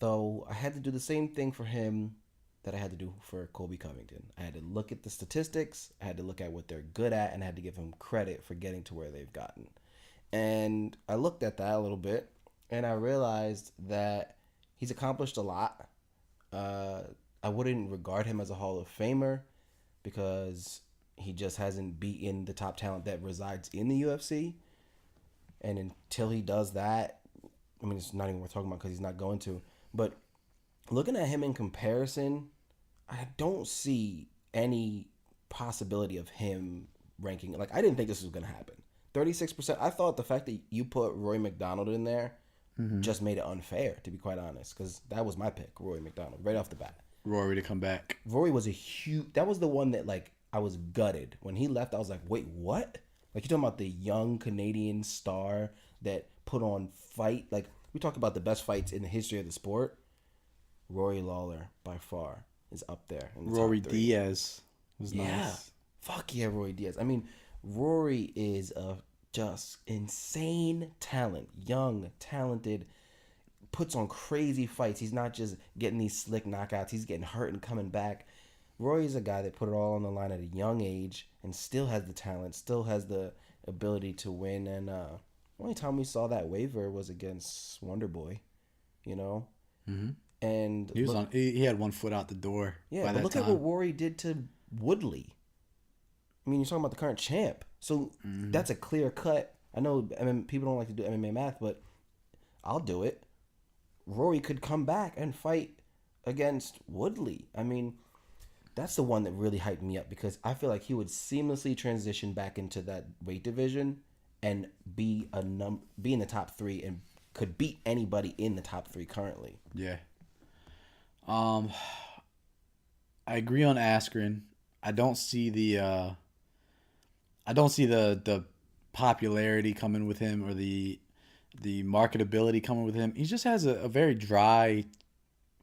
Though I had to do the same thing for him that I had to do for Colby Covington. I had to look at the statistics, I had to look at what they're good at, and I had to give him credit for getting to where they've gotten. And I looked at that a little bit, and I realized that he's accomplished a lot. I wouldn't regard him as a Hall of Famer because he just hasn't beaten the top talent that resides in the UFC. And until he does that, I mean, it's not even worth talking about because he's not going to. But looking at him in comparison, I don't see any possibility of him ranking. Like, I didn't think this was going to happen. 36%. I thought the fact that you put Roy McDonald in there just made it unfair, to be quite honest, because that was my pick, Roy McDonald, right off the bat. Rory to come back. Rory was a huge... That was the one that, like, I was gutted. When he left, I was like, wait, what? Like, you're talking about the young Canadian star that put on fight. Like, we talk about the best fights in the history of the sport. Rory Lawler, by far, is up there. Rory Diaz was nice. Yeah. Fuck yeah, Rory Diaz. I mean, Rory is a just insane talent. Young, talented, puts on crazy fights. He's not just getting these slick knockouts. He's getting hurt and coming back. Rory's a guy that put it all on the line at a young age and still has the talent, still has the ability to win. And only time we saw that waver was against Wonder Boy, you know. Mm-hmm. And He was he had one foot out the door. yeah, by but that look time. at what Rory did to Woodley. I mean, you're talking about the current champ, so that's a clear cut. I know people don't like to do MMA math, but I'll do it. Rory could come back and fight against Woodley. I mean, that's the one that really hyped me up because I feel like he would seamlessly transition back into that weight division and be in the top 3 and could beat anybody in the top 3 currently. Yeah. I agree on Askren. I don't see the popularity coming with him or the marketability coming with him. He just has a very dry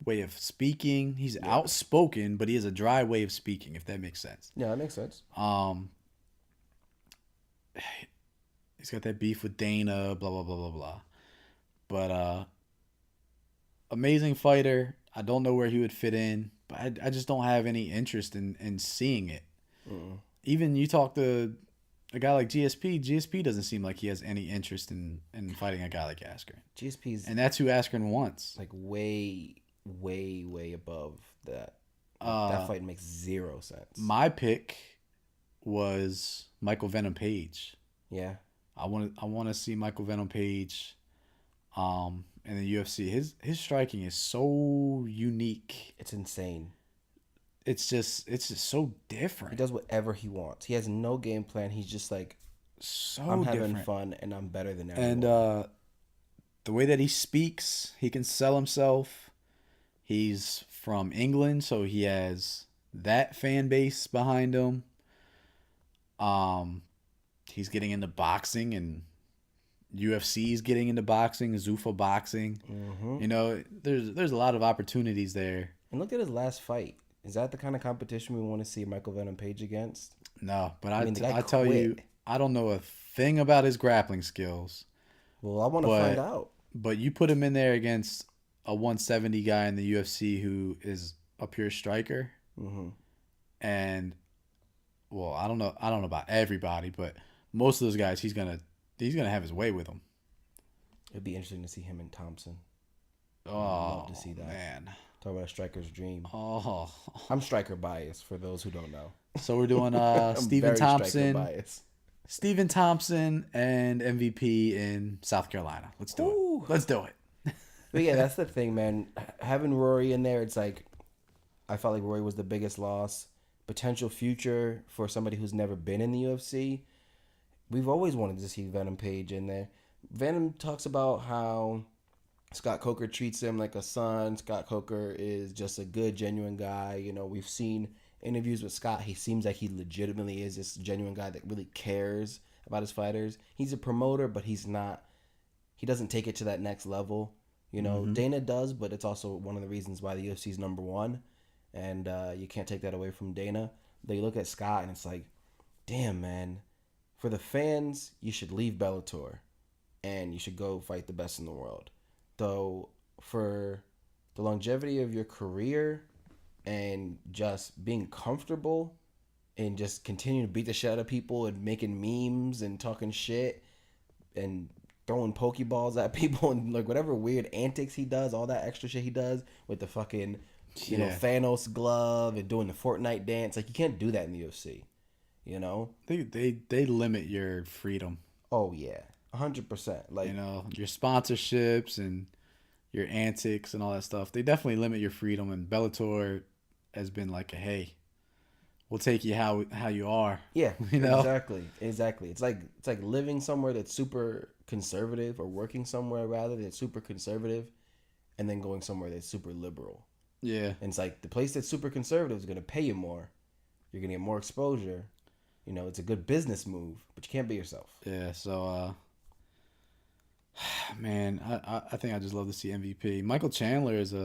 way of speaking. He's outspoken, but he has a dry way of speaking, if that makes sense. Yeah, that makes sense. He's got that beef with Dana, blah blah blah blah blah. But amazing fighter. I don't know where he would fit in, but I just don't have any interest in seeing it. Even you talk to a guy like GSP. GSP doesn't seem like he has any interest in fighting a guy like Askren. GSP's And that's who Askren wants. like way above that. That fight makes zero sense. My pick was Michael Venom Page. Yeah. I want to see Michael Venom Page in the UFC. His striking is so unique. It's insane. It's just so different. He does whatever he wants. He has no game plan. He's just like, so I'm different. having fun and I'm better than everyone. And the way that he speaks, he can sell himself. He's from England, so he has that fan base behind him. He's getting into boxing, and UFC's getting into boxing, Zuffa boxing. Mm-hmm. You know, there's a lot of opportunities there. And look at his last fight. Is that the kind of competition we want to see Michael Venom Page against? No, but I mean, the guy I tell you, quit. I don't know a thing about his grappling skills. Well, I want to find out. But you put him in there against a 170 guy in the UFC who is a pure striker, and well, I don't know about everybody, but most of those guys, he's gonna have his way with them. It'd be interesting to see him and Thompson. Oh, I'd love to see that. Man. Talk about a striker's dream. Oh, I'm striker biased for those who don't know. so we're doing Stephen Thompson and MVP in South Carolina. Let's do it. Let's do it. But yeah, that's the thing, man. Having Rory in there, it's like I felt like Rory was the biggest loss. Potential future for somebody who's never been in the UFC. We've always wanted to see Venom Page in there. Venom talks about how Scott Coker treats him like a son. Scott Coker is just a good, genuine guy. You know, we've seen interviews with Scott. He seems like he legitimately is this genuine guy that really cares about his fighters. He's a promoter, but he doesn't take it to that next level. You know, Dana does, but it's also one of the reasons why the UFC is number one. And you can't take that away from Dana. They look at Scott and it's like, damn, man. For the fans, you should leave Bellator and you should go fight the best in the world. Though for the longevity of your career and just being comfortable and just continuing to beat the shit out of people and making memes and talking shit and throwing Pokeballs at people and like whatever weird antics he does, all that extra shit he does with the fucking, you know, Thanos glove and doing the Fortnite dance. Like, you can't do that in the UFC, you know? They limit your freedom. Oh, yeah. 100%. Like, you know, your sponsorships and your antics and all that stuff. They definitely limit your freedom, and Bellator has been like, hey, we'll take you how you are. Yeah, you know? Exactly. It's like living somewhere that's super conservative, or working somewhere rather that's super conservative, and then going somewhere that's super liberal. Yeah. And it's like the place that's super conservative is going to pay you more. You're going to get more exposure. You know, it's a good business move, but you can't be yourself. Yeah, so man, I think I just love to see MVP. Michael Chandler is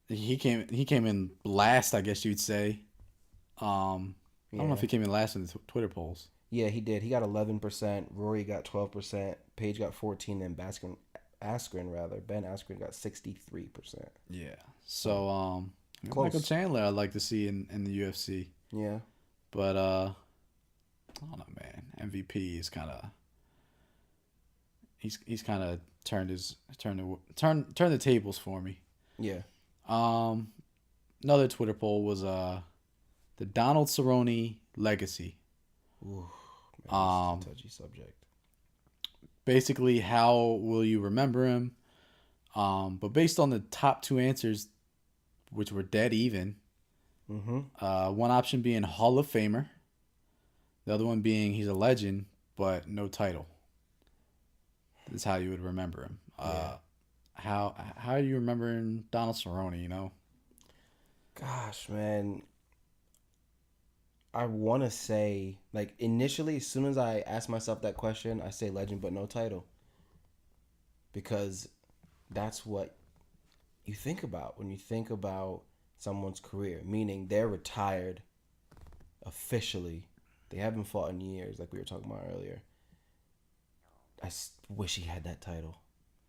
he came in last, I guess you'd say. I don't know if he came in last in the Twitter polls. Yeah, he did. He got 11%. Rory got 12%. Page got 14%. And Askren rather. Ben Askren got 63%. Yeah. So Close. Michael Chandler I'd like to see in the UFC. Yeah. But I don't know, man. MVP is kind of he's kind of turned the tables for me. Yeah. Um, Another Twitter poll was the Donald Cerrone legacy. Ooh, man, this is a touchy subject. Basically, how will you remember him? But based on the top two answers, which were dead even, one option being Hall of Famer, the other one being he's a legend but no title. That's how you would remember him. Yeah. How are you remembering Donald Cerrone? You know. Gosh, man. I want to say, like, initially, as soon as I ask myself that question, I say legend but no title. Because that's what you think about when you think about someone's career, meaning they're retired officially. They haven't fought in years, like we were talking about earlier. Wish he had that title.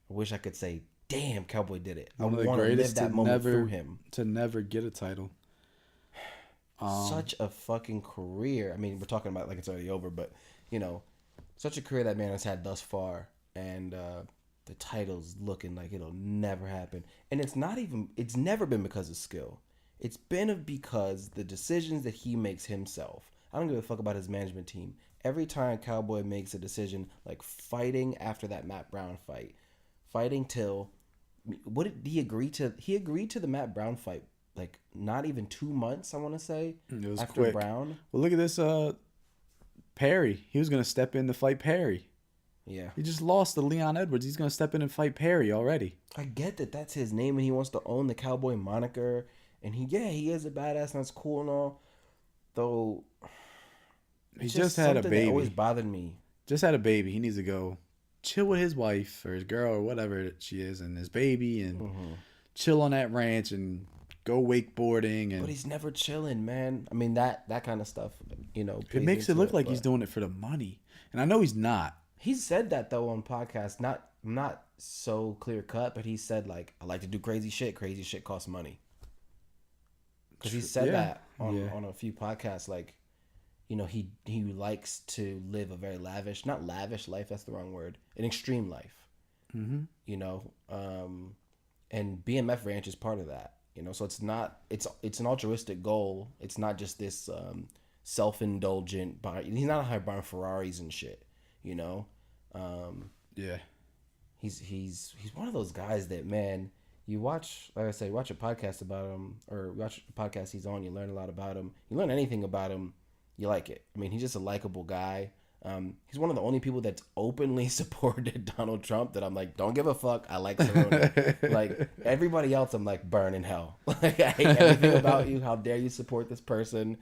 I wish I could say, damn, Cowboy did it. One I of the want to live greatest that to moment never through him. to never get a title. Such a fucking career. I mean, we're talking about like it's already over, but you know, such a career that man has had thus far, and the title's looking like it'll never happen. And it's never been because of skill. It's been because the decisions that he makes himself. I don't give a fuck about his management team. Every time Cowboy makes a decision, like fighting after that Matt Brown fight, fighting Till, what did he agree to? He agreed to the Matt Brown fight like not even 2 months, I want to say, It was after quick. Brown. Well, look at this. Perry. He was gonna step in to fight Perry. Yeah. He just lost to Leon Edwards. He's gonna step in and fight Perry already. I get that that's his name and he wants to own the Cowboy moniker. And he is a badass and that's cool and all. Though He it's just had a something baby. that always bothered me. Just had a baby. He needs to go chill with his wife or his girl or whatever she is and his baby and chill on that ranch and go wakeboarding. And But he's never chilling, man. I mean that kind of stuff, you know. it makes it look like he's but doing it for the money. And I know he's not. He said that though on podcasts, not so clear cut, but he said like, I like to do crazy shit. Crazy shit costs money. Because he said that on a few podcasts, like, you know, he likes to live a very not lavish life, that's the wrong word, an extreme life. You know, and BMF Ranch is part of that. You know, so it's an altruistic goal. It's not just this self-indulgent. He's not out here buying Ferraris and shit. You know, Yeah. he's one of those guys that, man, you watch, like I say, watch a podcast about him or watch a podcast he's on. You learn a lot about him. You learn anything about him, you like it. I mean, he's just a likable guy. He's one of the only people that's openly supported Donald Trump that I'm like, don't give a fuck. I like Cerrone. Like everybody else, I'm like, burn in hell. Like I hate everything about you. How dare you support this person?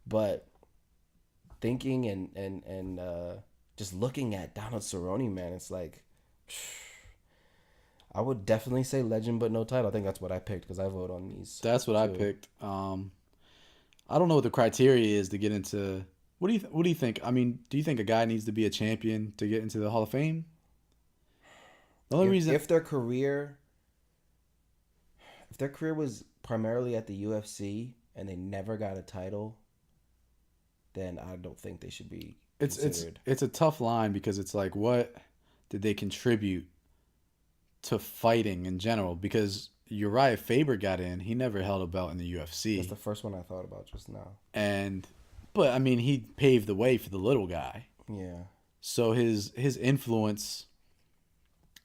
But thinking and just looking at Donald Cerrone, man, it's like, I would definitely say legend, but no title. I think that's what I picked because I vote on these. That's what I picked. I don't know what the criteria is to get into. What do you think? I mean, do you think a guy needs to be a champion to get into the Hall of Fame? The only reason, if their career was primarily at the UFC and they never got a title, then I don't think they should be considered. It's a tough line because it's like, what did they contribute to fighting in general? Because Uriah Faber got in, he never held a belt in the UFC. That's the first one I thought about just now. But I mean, he paved the way for the little guy. Yeah. So his influence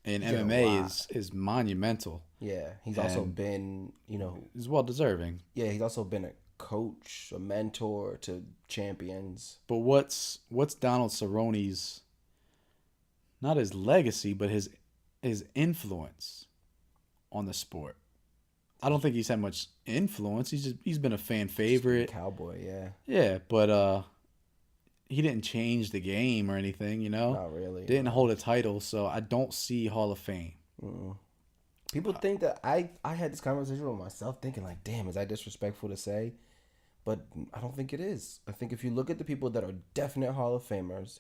in MMA is monumental. Yeah, he's also been, you know, He's well deserving. Yeah, he's also been a coach, a mentor to champions. But what's Donald Cerrone's, not his legacy, but his influence on the sport? I don't think he's had much influence. He's been a fan favorite. Cowboy, yeah. Yeah, but he didn't change the game or anything, you know? Not really. Didn't hold a title, so I don't see Hall of Fame. People think that I had this conversation with myself thinking like, damn, is that disrespectful to say? But I don't think it is. I think if you look at the people that are definite Hall of Famers,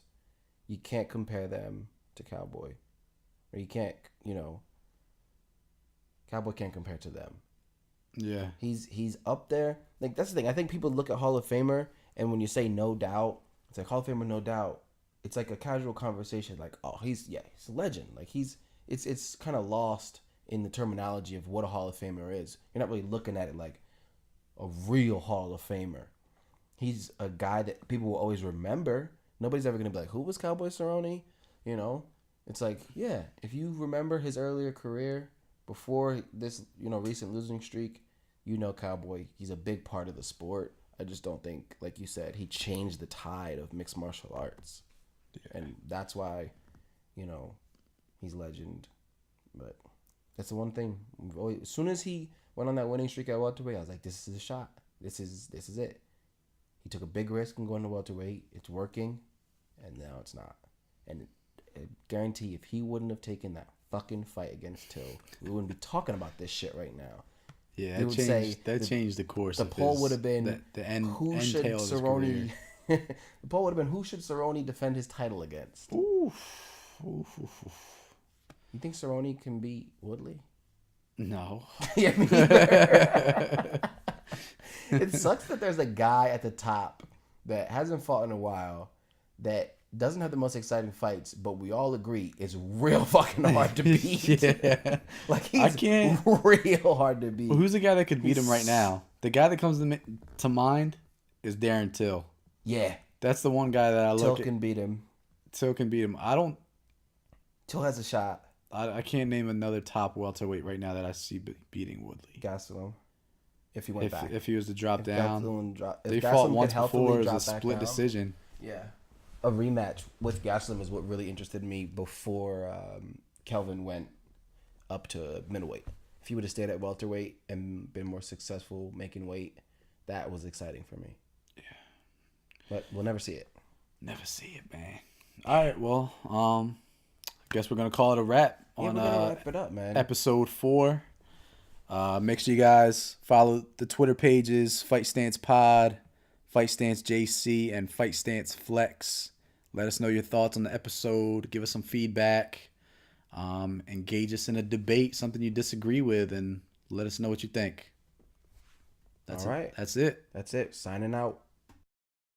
you can't compare them to Cowboy. or you can't, Cowboy can't compare to them. Yeah. He's up there. Like that's the thing. I think people look at Hall of Famer, and when you say no doubt, it's like Hall of Famer, no doubt. It's like a casual conversation. Like, oh, he's a legend. Like it's kind of lost in the terminology of what a Hall of Famer is. You're not really looking at it like a real Hall of Famer. He's a guy that people will always remember. Nobody's ever gonna be like, who was Cowboy Cerrone? It's like, yeah, if you remember his earlier career before this, recent losing streak, Cowboy. He's a big part of the sport. I just don't think, like you said, he changed the tide of mixed martial arts, and that's why, he's legend. But that's the one thing. As soon as he went on that winning streak at welterweight, I was like, this is a shot. This is it. He took a big risk in going to welterweight. It's working, and now it's not. And I guarantee if he wouldn't have taken that fucking fight against Till, we wouldn't be talking about this shit right now. Yeah, that changed the course. The poll would have been the end. Who should Cerrone? The poll would have been who should Cerrone defend his title against? Oof. You think Cerrone can beat Woodley? No. Yeah, me either. It sucks that there's a guy at the top that hasn't fought in a while that doesn't have the most exciting fights, but we all agree is real fucking hard to beat. Yeah. Like he's real hard to beat. Well, who's the guy that could beat him right now? The guy that comes to mind is Darren Till. Yeah. That's the one guy that I look at. Till can beat him. Till can beat him. Till has a shot. I can't name another top welterweight right now that I see beating Woodley. Gastelum. If he went back. If he was to drop down. They Gastelum fought once before. It was a split decision. Yeah. A rematch with Gastelum is what really interested me before Kelvin went up to middleweight. If he would have stayed at welterweight and been more successful making weight, that was exciting for me. Yeah. But we'll never see it. Never see it, man. All right, well, I guess we're gonna call it a wrap on we're gonna wrap it up, man. Episode 4. Make sure you guys follow the Twitter pages, Fight Stance Pod, Fight Stance JC, and Fight Stance Flex. Let us know your thoughts on the episode. Give us some feedback. Engage us in a debate, something you disagree with, and let us know what you think. All right. That's it. That's it. Signing out.